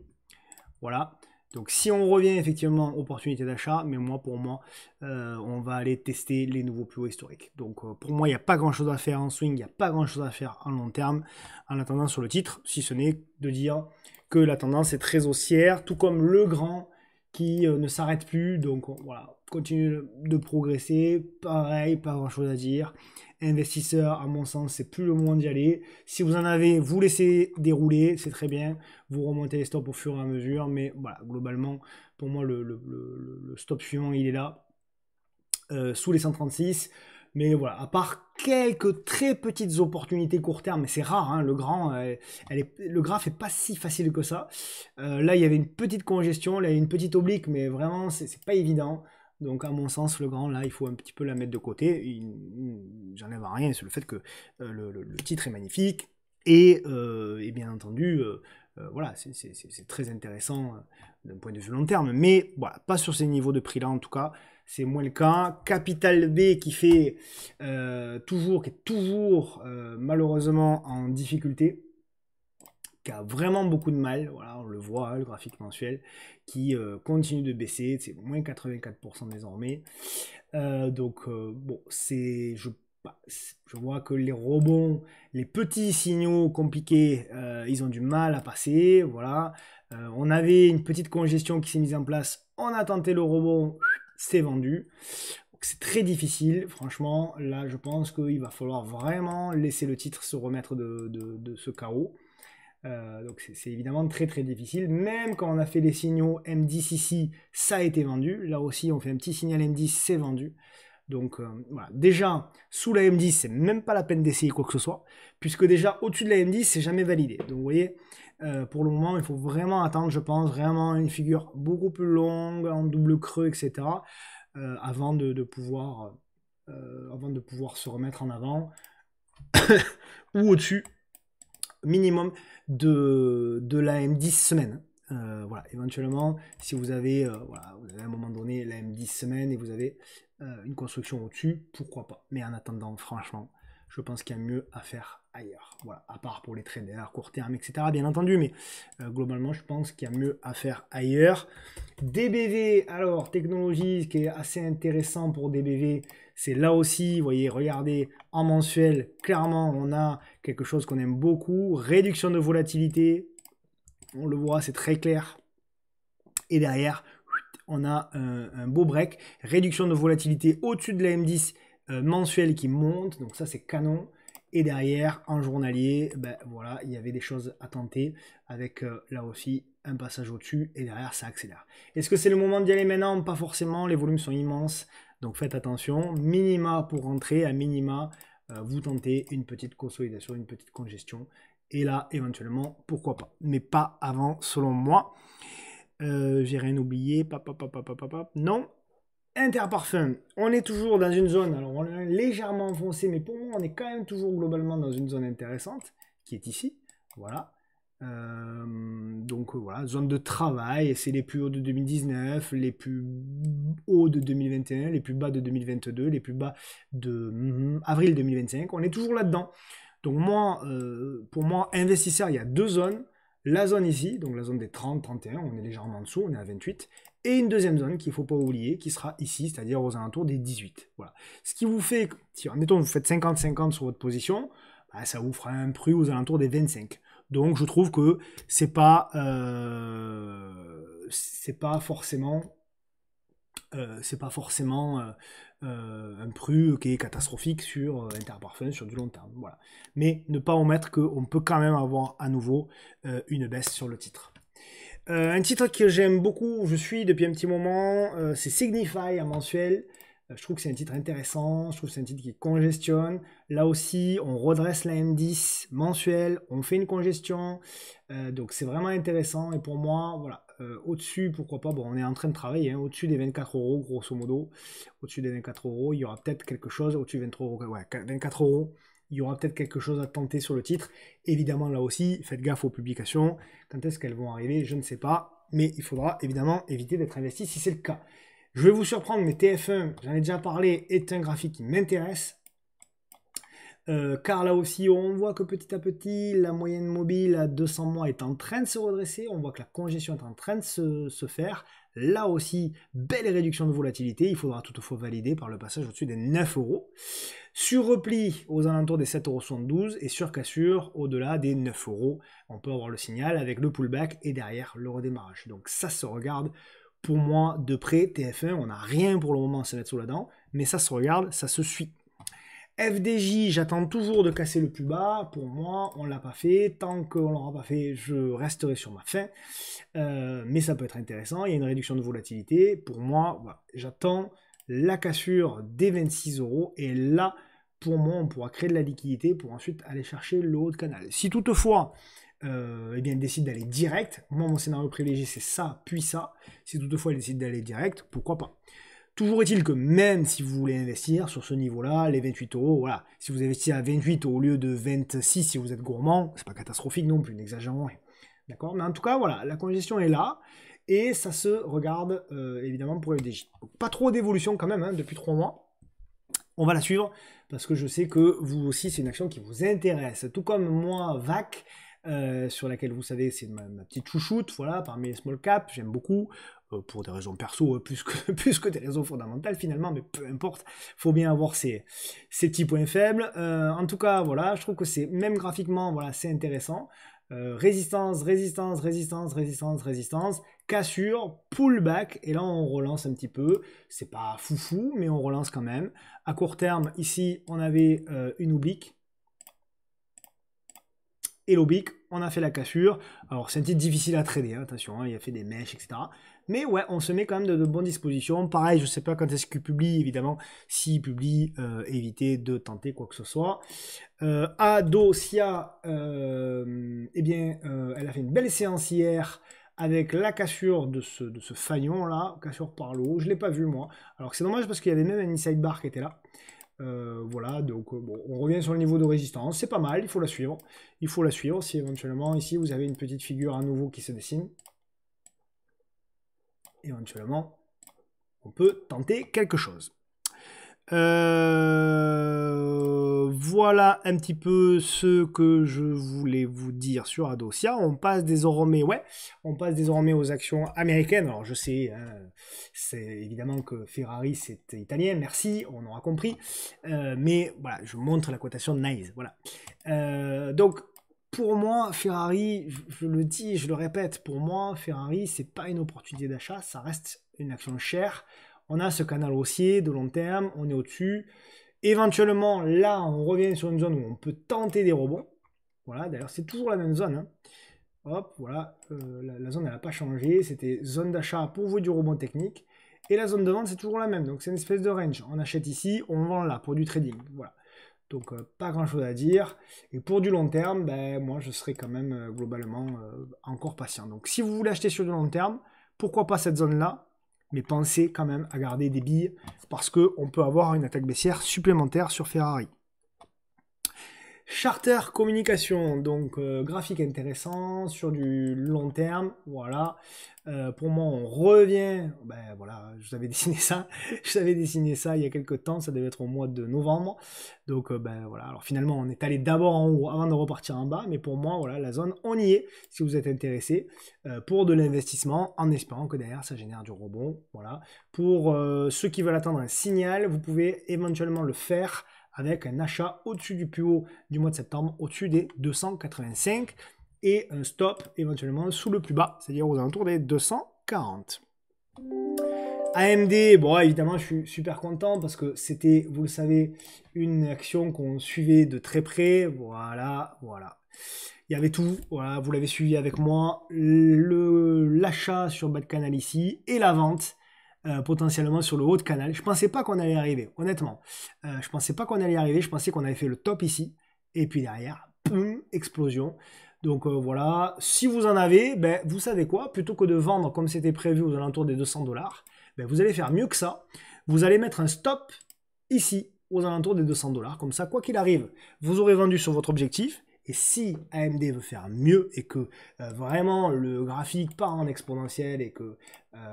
Voilà. Donc si on revient effectivement opportunité d'achat, mais pour moi, on va aller tester les nouveaux plus hauts historiques. Donc pour moi, il n'y a pas grand chose à faire en swing, il n'y a pas grand chose à faire en long terme, en attendant sur le titre, si ce n'est de dire que la tendance est très haussière, tout comme le grand qui ne s'arrête plus. Donc voilà, continue de progresser, pareil, pas grand chose à dire. Investisseurs, à mon sens, c'est plus le moment d'y aller. Si vous en avez, vous laissez dérouler, c'est très bien. Vous remontez les stops au fur et à mesure, mais voilà, globalement, pour moi, le stop suivant, il est là, sous les 136. Mais voilà, à part quelques très petites opportunités court terme, mais c'est rare, hein, le grand, le graphe est pas si facile que ça. Là, il y avait une petite congestion, là, il y a une petite oblique, mais vraiment, c'est pas évident. Donc, à mon sens, le grand, là, il faut un petit peu la mettre de côté. J'enlève à rien, c'est le fait que le titre est magnifique. Et bien entendu, voilà, c'est très intéressant d'un point de vue long terme. Mais voilà, pas sur ces niveaux de prix-là, en tout cas. C'est moins le cas. Capital B qui fait qui est toujours malheureusement en difficulté, qui a vraiment beaucoup de mal, voilà, on le voit, hein, le graphique mensuel, qui continue de baisser, c'est moins 84% désormais. Bon, je vois que les rebonds, les petits signaux compliqués, ils ont du mal à passer, voilà. On avait une petite congestion qui s'est mise en place, on a tenté le rebond, c'est vendu. C'est très difficile, franchement, là je pense qu'il va falloir vraiment laisser le titre se remettre de ce chaos. Donc c'est évidemment très très difficile, même quand on a fait les signaux M10 ici, ça a été vendu, là aussi on fait un petit signal M10, c'est vendu. Donc voilà, déjà sous la M10, c'est même pas la peine d'essayer quoi que ce soit, puisque déjà au-dessus de la M10, c'est jamais validé. Donc vous voyez, pour le moment, il faut vraiment attendre, je pense, vraiment une figure beaucoup plus longue, en double creux, etc., avant de pouvoir se remettre en avant, ou au-dessus, minimum de la M10 semaine. Voilà, éventuellement, si vous avez, voilà, vous avez à un moment donné la M10 semaine et vous avez une construction au-dessus, pourquoi pas. Mais en attendant, franchement, je pense qu'il y a mieux à faire ailleurs. Voilà, à part pour les traders, court terme, etc. Bien entendu, mais globalement, je pense qu'il y a mieux à faire ailleurs. DBV, alors, technologie, ce qui est assez intéressant pour DBV, c'est là aussi, vous voyez, regardez, en mensuel, clairement, on a quelque chose qu'on aime beaucoup, réduction de volatilité, on le voit, c'est très clair. Et derrière, on a un beau break, réduction de volatilité au-dessus de la M10 mensuelle qui monte, donc ça c'est canon. Et derrière, en journalier, ben voilà, il y avait des choses à tenter avec là aussi un passage au-dessus et derrière ça accélère. Est-ce que c'est le moment d'y aller maintenant? Pas forcément, les volumes sont immenses, donc faites attention. Minima pour rentrer, à minima, vous tentez une petite consolidation, une petite congestion. Et là, éventuellement, pourquoi pas. Mais pas avant, selon moi. J'ai rien oublié. Non. Interparfum. On est toujours dans une zone, alors on est légèrement enfoncé, mais pour moi, on est quand même toujours globalement dans une zone intéressante, qui est ici. Voilà. Donc voilà, zone de travail, c'est les plus hauts de 2019, les plus hauts de 2021, les plus bas de 2022, les plus bas de avril 2025. On est toujours là-dedans. Donc moi, pour moi, investisseur, il y a deux zones. La zone ici, donc la zone des 30, 31, on est légèrement en dessous, on est à 28. Et une deuxième zone qu'il ne faut pas oublier, qui sera ici, c'est-à-dire aux alentours des 18. Voilà. Ce qui vous fait, si admettons vous faites 50-50 sur votre position, bah, ça vous fera un prix aux alentours des 25. Donc je trouve que c'est pas forcément un prix qui est catastrophique sur Interparfum sur du long terme. Voilà. Mais ne pas omettre qu'on peut quand même avoir à nouveau une baisse sur le titre. Un titre que j'aime beaucoup, je suis depuis un petit moment, c'est Signify en mensuel. Je trouve que c'est un titre intéressant, je trouve que c'est un titre qui congestionne. Là aussi, on redresse la M10 mensuelle, on fait une congestion. Donc c'est vraiment intéressant. Et pour moi, voilà, au-dessus, pourquoi pas, bon, on est en train de travailler, hein, au-dessus des 24 euros, grosso modo. Au-dessus des 24 euros, il y aura peut-être quelque chose, au-dessus des 23 euros, ouais, 24 euros. Il y aura peut-être quelque chose à tenter sur le titre. Évidemment, là aussi, faites gaffe aux publications. Quand est-ce qu'elles vont arriver? Je ne sais pas. Mais il faudra évidemment éviter d'être investi si c'est le cas. Je vais vous surprendre, mais TF1, j'en ai déjà parlé, est un graphique qui m'intéresse. Car là aussi, on voit que petit à petit, la moyenne mobile à 200 mois est en train de se redresser. On voit que la congestion est en train de se faire. Là aussi, belle réduction de volatilité. Il faudra toutefois valider par le passage au-dessus des 9 euros. Sur repli aux alentours des 7,72 euros et sur cassure au-delà des 9 euros. On peut avoir le signal avec le pullback et derrière le redémarrage. Donc ça se regarde pour moi de près. TF1, on n'a rien pour le moment à se mettre sous la dent, mais ça se regarde, ça se suit. FDJ, j'attends toujours de casser le plus bas. Pour moi, on ne l'a pas fait. Tant qu'on ne l'aura pas fait, je resterai sur ma faim. Mais ça peut être intéressant. Il y a une réduction de volatilité. Pour moi, voilà, j'attends la cassure des 26 euros. Et là, pour moi, on pourra créer de la liquidité pour ensuite aller chercher le haut de canal. Si toutefois, eh bien, il décide d'aller direct, moi, mon scénario privilégié, c'est ça, puis ça. Si toutefois, il décide d'aller direct, pourquoi pas. Toujours est-il que même si vous voulez investir sur ce niveau-là, les 28 euros, voilà, si vous investissez à 28 au lieu de 26 si vous êtes gourmand, c'est pas catastrophique non plus, n'exagérons rien. D'accord? Mais en tout cas, voilà, la congestion est là et ça se regarde évidemment pour FDJ. Donc, pas trop d'évolution quand même, hein, depuis 3 mois. On va la suivre parce que je sais que vous aussi, c'est une action qui vous intéresse. Tout comme moi, VAC, sur laquelle vous savez, c'est ma petite chouchoute, voilà, parmi les small caps, j'aime beaucoup. pour des raisons perso, plus que des raisons fondamentales finalement, mais peu importe, faut bien avoir ces petits points faibles. En tout cas, voilà, je trouve que c'est, même graphiquement, voilà, c'est intéressant. Résistance, résistance, résistance, résistance, résistance, cassure, pullback, et là on relance un petit peu, c'est pas foufou, mais on relance quand même. À court terme, ici, on avait une oblique, et l'oblique, on a fait la cassure. Alors c'est un titre difficile à trader, hein, attention, hein, il a fait des mèches, etc. Mais ouais, on se met quand même de bonnes dispositions. Pareil, je sais pas quand est-ce qu'il publie, évidemment. S'il publie, évitez de tenter quoi que ce soit. Adosia, eh bien, elle a fait une belle séance hier avec la cassure de ce faillon là, cassure par le haut. Je l'ai pas vu moi. Alors c'est dommage parce qu'il y avait même un inside bar qui était là. Voilà, donc bon, on revient sur le niveau de résistance, c'est pas mal, il faut la suivre. Il faut la suivre si éventuellement ici vous avez une petite figure à nouveau qui se dessine. Éventuellement, on peut tenter quelque chose. Voilà un petit peu ce que je voulais vous dire sur Adosia. On passe désormais, aux actions américaines. Alors je sais, hein, c'est évidemment que Ferrari c'est italien, merci, on aura compris. Mais voilà, je montre la cotation de Nice. Voilà. Donc pour moi, Ferrari, je le dis, je le répète, pour moi, Ferrari c'est pas une opportunité d'achat, ça reste une action chère. On a ce canal haussier de long terme, on est au-dessus. Éventuellement, là, on revient sur une zone où on peut tenter des rebonds. Voilà, d'ailleurs, c'est toujours la même zone. Hein. Hop, voilà, la zone, elle n'a pas changé. C'était zone d'achat pour vous du rebond technique. Et la zone de vente, c'est toujours la même. Donc, c'est une espèce de range. On achète ici, on vend là pour du trading. Voilà. Donc, pas grand-chose à dire. Et pour du long terme, ben, moi, je serai quand même globalement encore patient. Donc, si vous voulez acheter sur du long terme, pourquoi pas cette zone-là? Mais pensez quand même à garder des billes parce qu'on peut avoir une attaque baissière supplémentaire sur Ferrari. Charter communication, donc graphique intéressant sur du long terme, voilà. Pour moi, on revient, ben voilà, je vous avais dessiné ça, il y a quelques temps, ça devait être au mois de novembre. Donc ben voilà, alors finalement, on est allé d'abord en haut avant de repartir en bas, mais pour moi, voilà, la zone, on y est, si vous êtes intéressé, pour de l'investissement, en espérant que derrière, ça génère du rebond, voilà. Pour ceux qui veulent attendre un signal, vous pouvez éventuellement le faire avec un achat au-dessus du plus haut du mois de septembre, au-dessus des 285, et un stop éventuellement sous le plus bas, c'est-à-dire aux alentours des 240. AMD, bon évidemment je suis super content parce que c'était, vous le savez, une action qu'on suivait de très près, voilà. Il y avait tout, voilà, vous l'avez suivi avec moi, l'achat sur bas de canal ici, et la vente, potentiellement sur le haut de canal. Je pensais pas qu'on allait y arriver, honnêtement. Je pensais pas qu'on allait y arriver, je pensais qu'on avait fait le top ici, et puis derrière, boum, explosion. Donc voilà, si vous en avez, ben, vous savez quoi, plutôt que de vendre comme c'était prévu aux alentours des 200$, ben, vous allez faire mieux que ça. Vous allez mettre un stop ici, aux alentours des 200$. Comme ça, quoi qu'il arrive, vous aurez vendu sur votre objectif. Et si AMD veut faire mieux et que vraiment le graphique part en exponentiel et que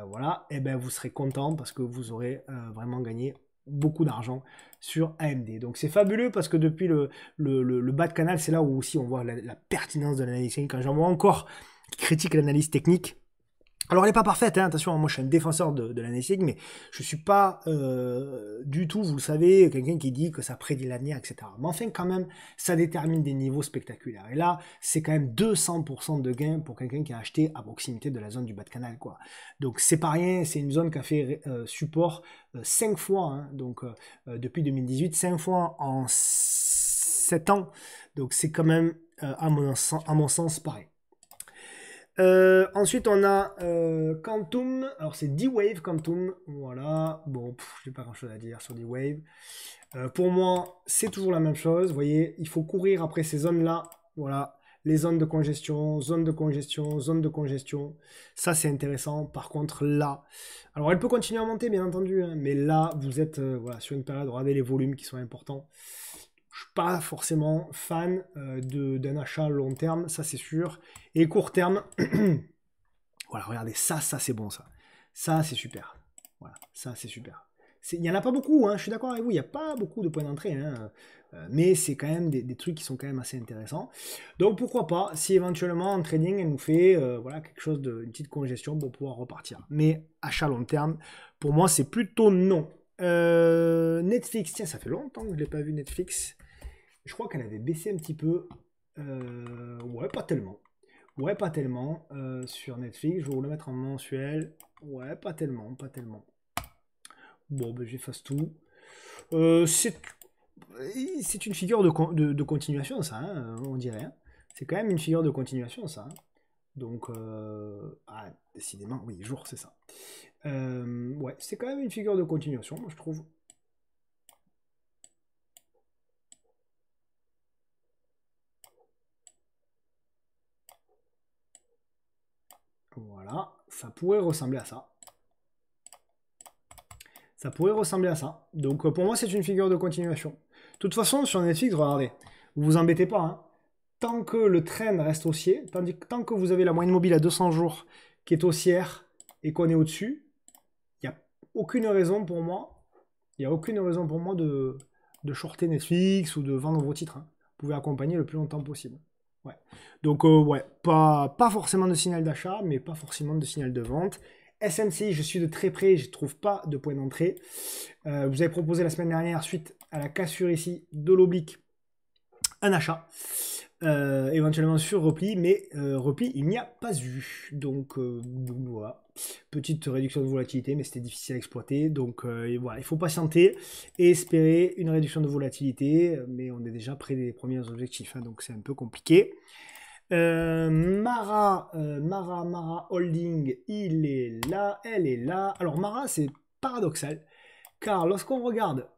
voilà, et ben vous serez content parce que vous aurez vraiment gagné beaucoup d'argent sur AMD. Donc c'est fabuleux parce que depuis le bas de canal, c'est là où aussi on voit la pertinence de l'analyse technique. Quand j'en vois encore qui critique l'analyse technique, alors elle n'est pas parfaite, hein, attention, moi je suis un défenseur de l'analyse technique, mais je ne suis pas du tout, vous le savez, quelqu'un qui dit que ça prédit l'avenir, etc. Mais enfin quand même, ça détermine des niveaux spectaculaires. Et là, c'est quand même 200% de gain pour quelqu'un qui a acheté à proximité de la zone du bas de canal, quoi. Donc c'est pas rien, c'est une zone qui a fait support 5 fois, hein, donc depuis 2018, 5 fois en 7 ans. Donc c'est quand même, à mon sens, pareil. Ensuite, on a Quantum. Alors, c'est D-Wave Quantum. Voilà. Bon, je n'ai pas grand chose à dire sur D-Wave. Pour moi, c'est toujours la même chose. Vous voyez, il faut courir après ces zones-là. Voilà. Les zones de congestion, zone de congestion, zone de congestion. Ça, c'est intéressant. Par contre, là. Alors, elle peut continuer à monter, bien entendu. Hein, mais là, vous êtes voilà, sur une période. Regardez les volumes qui sont importants. Je suis pas forcément fan d'un achat long terme, ça c'est sûr. Et court terme, voilà, regardez, ça c'est bon ça. Ça c'est super. Voilà, ça c'est super. Il n'y en a pas beaucoup, hein, je suis d'accord avec vous, il n'y a pas beaucoup de points d'entrée, hein, mais c'est quand même des trucs qui sont quand même assez intéressants. Donc pourquoi pas, si éventuellement en trading elle nous fait voilà, quelque chose une petite congestion pour pouvoir repartir. Mais achat long terme, pour moi c'est plutôt non. Netflix, tiens, ça fait longtemps que je ne l'ai pas vu Netflix. Je crois qu'elle avait baissé un petit peu. Ouais, pas tellement. Ouais, pas tellement. Sur Netflix, je vais vous le mettre en mensuel. Ouais, pas tellement, pas tellement. Bon, ben j'efface tout. C'est une figure de continuation, ça, hein, on dirait. Hein. C'est quand même une figure de continuation, ça. Hein. Donc, ah, décidément, oui, jour, c'est ça. Ouais, c'est quand même une figure de continuation, moi, je trouve. Voilà, ça pourrait ressembler à ça. Ça pourrait ressembler à ça. Donc pour moi, c'est une figure de continuation. De toute façon, sur Netflix, regardez, vous vous embêtez pas. Hein. Tant que le trend reste haussier, tant que vous avez la moyenne mobile à 200 jours qui est haussière et qu'on est au-dessus, il n'y a aucune raison pour moi, il n'y a aucune raison pour moi de shorter Netflix ou de vendre vos titres. Hein. Vous pouvez accompagner le plus longtemps possible. Ouais. Donc ouais, pas forcément de signal d'achat, mais pas forcément de signal de vente. SMCI, je suis de très près, je ne trouve pas de point d'entrée. Vous avez proposé la semaine dernière, suite à la cassure ici de l'oblique, un achat. Éventuellement sur repli, mais repli, il n'y a pas eu. Donc voilà, petite réduction de volatilité, mais c'était difficile à exploiter. Donc voilà, il faut patienter et espérer une réduction de volatilité, mais on est déjà près des premiers objectifs, hein, donc c'est un peu compliqué. Mara Holding, il est là, elle est là. Alors Mara, c'est paradoxal, car lorsqu'on regarde,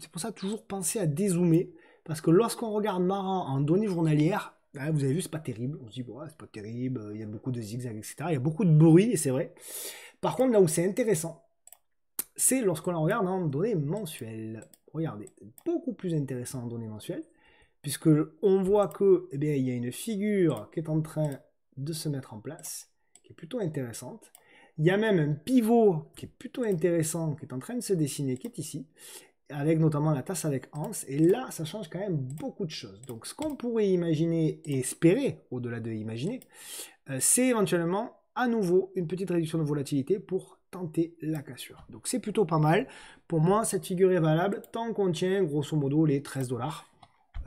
c'est pour ça toujours penser à dézoomer, parce que lorsqu'on regarde Mara en données journalières, vous avez vu, c'est pas terrible. On se dit, bon, c'est pas terrible, il y a beaucoup de zigzags, etc. Il y a beaucoup de bruit, et c'est vrai. Par contre, là où c'est intéressant, c'est lorsqu'on la regarde en données mensuelles. Regardez, beaucoup plus intéressant en données mensuelles, puisque on voit que, eh bien, il y a une figure qui est en train de se mettre en place, qui est plutôt intéressante. Il y a même un pivot qui est plutôt intéressant, qui est en train de se dessiner, qui est ici, avec notamment la tasse avec Hans. Et là, ça change quand même beaucoup de choses. Donc, ce qu'on pourrait imaginer et espérer, au-delà de imaginer, c'est éventuellement à nouveau une petite réduction de volatilité pour tenter la cassure. Donc, c'est plutôt pas mal. Pour moi, cette figure est valable tant qu'on tient grosso modo les 13 $.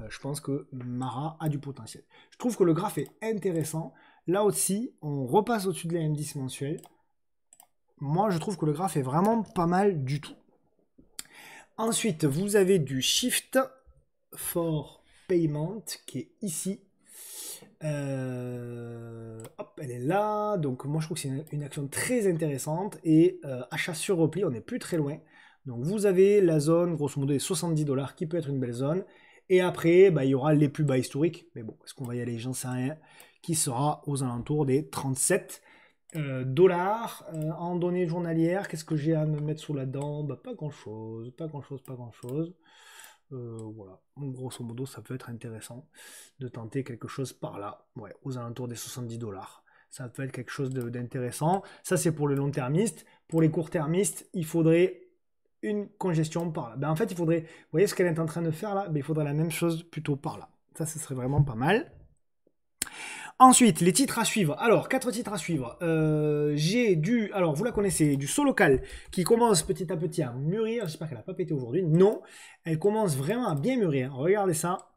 Je pense que Mara a du potentiel. Je trouve que le graphe est intéressant. Là aussi, on repasse au-dessus de la M10 mensuelle. Moi, je trouve que le graphe est vraiment pas mal du tout. Ensuite, vous avez du Shift for Payment qui est ici. Hop, elle est là. Donc, moi, je trouve que c'est une action très intéressante. Et achat sur repli, on n'est plus très loin. Donc, vous avez la zone, grosso modo, des 70 $ qui peut être une belle zone. Et après, il y aura les plus bas historiques. Mais bon, est-ce qu'on va y aller? J'en sais rien. Qui sera aux alentours des 37 dollars en données journalières. Qu'est-ce que j'ai à me mettre sous la dent? Pas grand-chose, pas grand-chose, pas grand-chose. Voilà, donc, grosso modo, ça peut être intéressant de tenter quelque chose par là, ouais, aux alentours des 70 $. Ça peut être quelque chose d'intéressant. Ça, c'est pour les long-termistes. Pour les court-termistes, il faudrait une congestion par là. En fait, il faudrait, vous voyez ce qu'elle est en train de faire là, il faudrait la même chose plutôt par là. Ça, ce serait vraiment pas mal. Ensuite, les titres à suivre. Alors, 4 titres à suivre. J'ai alors vous la connaissez, du Solocal qui commence petit à petit à mûrir. J'espère qu'elle n'a pas pété aujourd'hui. Non, elle commence vraiment à bien mûrir. Regardez ça.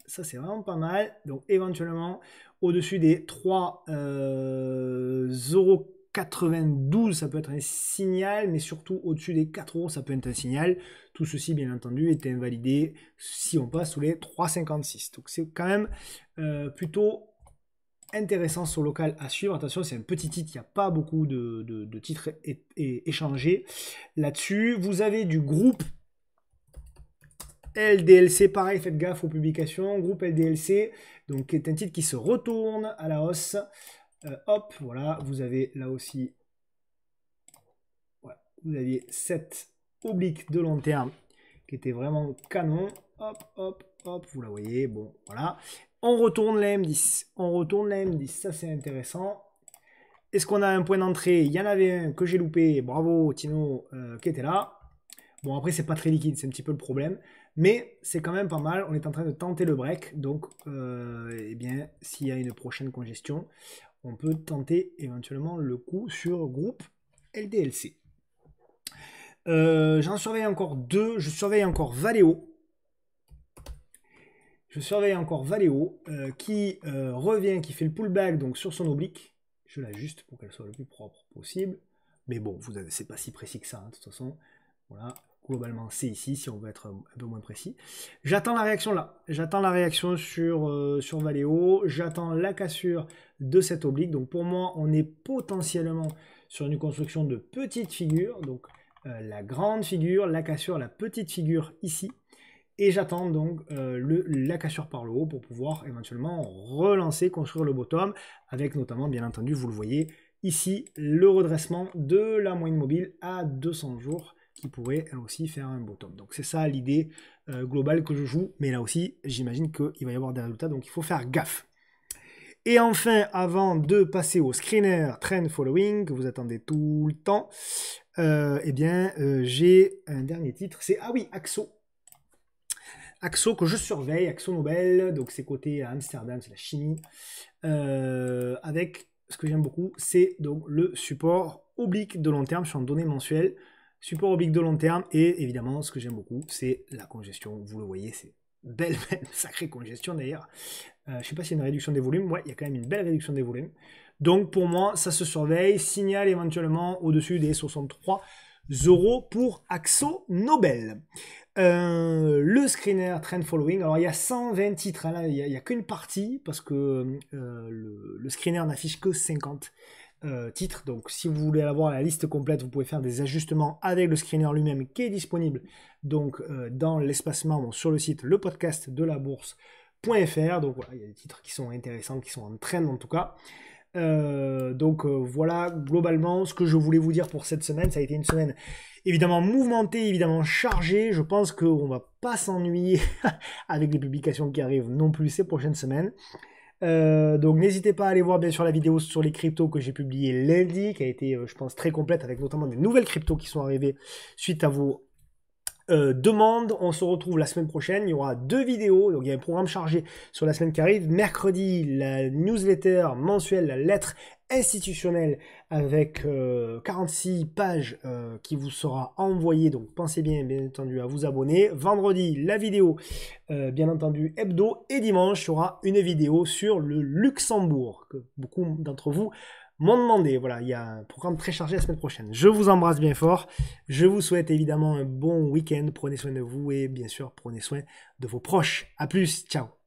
Ça, c'est vraiment pas mal. Donc, éventuellement, au-dessus des 3,92 €, ça peut être un signal, mais surtout au-dessus des 4 €, ça peut être un signal. Tout ceci, bien entendu, est invalidé si on passe sous les 3,56. Donc, c'est quand même plutôt intéressant sur local à suivre. Attention, c'est un petit titre, il n'y a pas beaucoup de titres échangés là-dessus. Vous avez du groupe LDLC, pareil, faites gaffe aux publications. Groupe LDLC, donc qui est un titre qui se retourne à la hausse. Hop, voilà, vous avez là aussi, voilà, vous aviez 7 obliques de long terme qui était vraiment canon. Hop, hop, hop, vous la voyez, bon, voilà. On retourne la M10. On retourne la M10. Ça, c'est intéressant. Est-ce qu'on a un point d'entrée? Il y en avait un que j'ai loupé. Bravo, Tino, qui était là. Bon, après, c'est pas très liquide, c'est un petit peu le problème. Mais c'est quand même pas mal. On est en train de tenter le break. Donc, eh bien, s'il y a une prochaine congestion, on peut tenter éventuellement le coup sur groupe LDLC. J'en surveille encore deux. Je surveille encore Valeo. Qui revient, qui fait le pullback donc sur son oblique. Je l'ajuste pour qu'elle soit le plus propre possible. Mais bon, c'est pas si précis que ça, hein, de toute façon. Voilà, globalement c'est ici, si on veut être un peu moins précis. J'attends la réaction là. J'attends la réaction sur Valeo. J'attends la cassure de cette oblique. Donc pour moi, on est potentiellement sur une construction de petite figure. Donc la grande figure, la cassure, la petite figure ici. Et j'attends donc la cassure par le haut pour pouvoir éventuellement relancer, construire le bottom, avec notamment, bien entendu, vous le voyez, ici, le redressement de la moyenne mobile à 200 jours, qui pourrait elle aussi faire un bottom. Donc c'est ça l'idée globale que je joue, mais là aussi, j'imagine qu'il va y avoir des résultats, donc il faut faire gaffe. Et enfin, avant de passer au screener trend following, que vous attendez tout le temps, eh bien, j'ai un dernier titre, c'est, ah oui, Axo. Axo que je surveille, Axo Nobel, donc c'est côté à Amsterdam, c'est la chimie, avec ce que j'aime beaucoup, c'est donc le support oblique de long terme sur une donnée mensuelle, support oblique de long terme, et évidemment ce que j'aime beaucoup, c'est la congestion, vous le voyez, c'est belle, sacrée congestion d'ailleurs, je ne sais pas s'il y a une réduction des volumes, ouais, il y a quand même une belle réduction des volumes, donc pour moi ça se surveille, signale éventuellement au-dessus des 63 € pour Axo Nobel. Le screener trend following, alors il y a 120 titres, hein, là il n'y a qu'une partie parce que le screener n'affiche que 50 titres, donc si vous voulez avoir la liste complète, vous pouvez faire des ajustements avec le screener lui-même qui est disponible donc dans l'espace membre sur le site le podcast de la bourse.fr. Donc voilà, il y a des titres qui sont intéressants, qui sont en trend en tout cas. Voilà globalement ce que je voulais vous dire pour cette semaine. Ça a été une semaine évidemment mouvementée, évidemment chargée. Je pense qu'on va pas s'ennuyer avec les publications qui arrivent non plus ces prochaines semaines. Donc n'hésitez pas à aller voir bien sûr la vidéo sur les cryptos que j'ai publiée lundi, qui a été je pense très complète, avec notamment des nouvelles cryptos qui sont arrivées suite à vos demande. On se retrouve la semaine prochaine, il y aura 2 vidéos, donc il y a un programme chargé sur la semaine qui arrive. Mercredi, la newsletter mensuelle, la lettre institutionnelle avec 46 pages qui vous sera envoyée, donc pensez bien entendu à vous abonner. Vendredi, la vidéo bien entendu hebdo, et dimanche, il y aura une vidéo sur le Luxembourg que beaucoup d'entre vous m'ont demandé. Voilà, il y a un programme très chargé la semaine prochaine. Je vous embrasse bien fort. Je vous souhaite évidemment un bon week-end. Prenez soin de vous et bien sûr, prenez soin de vos proches. À plus. Ciao.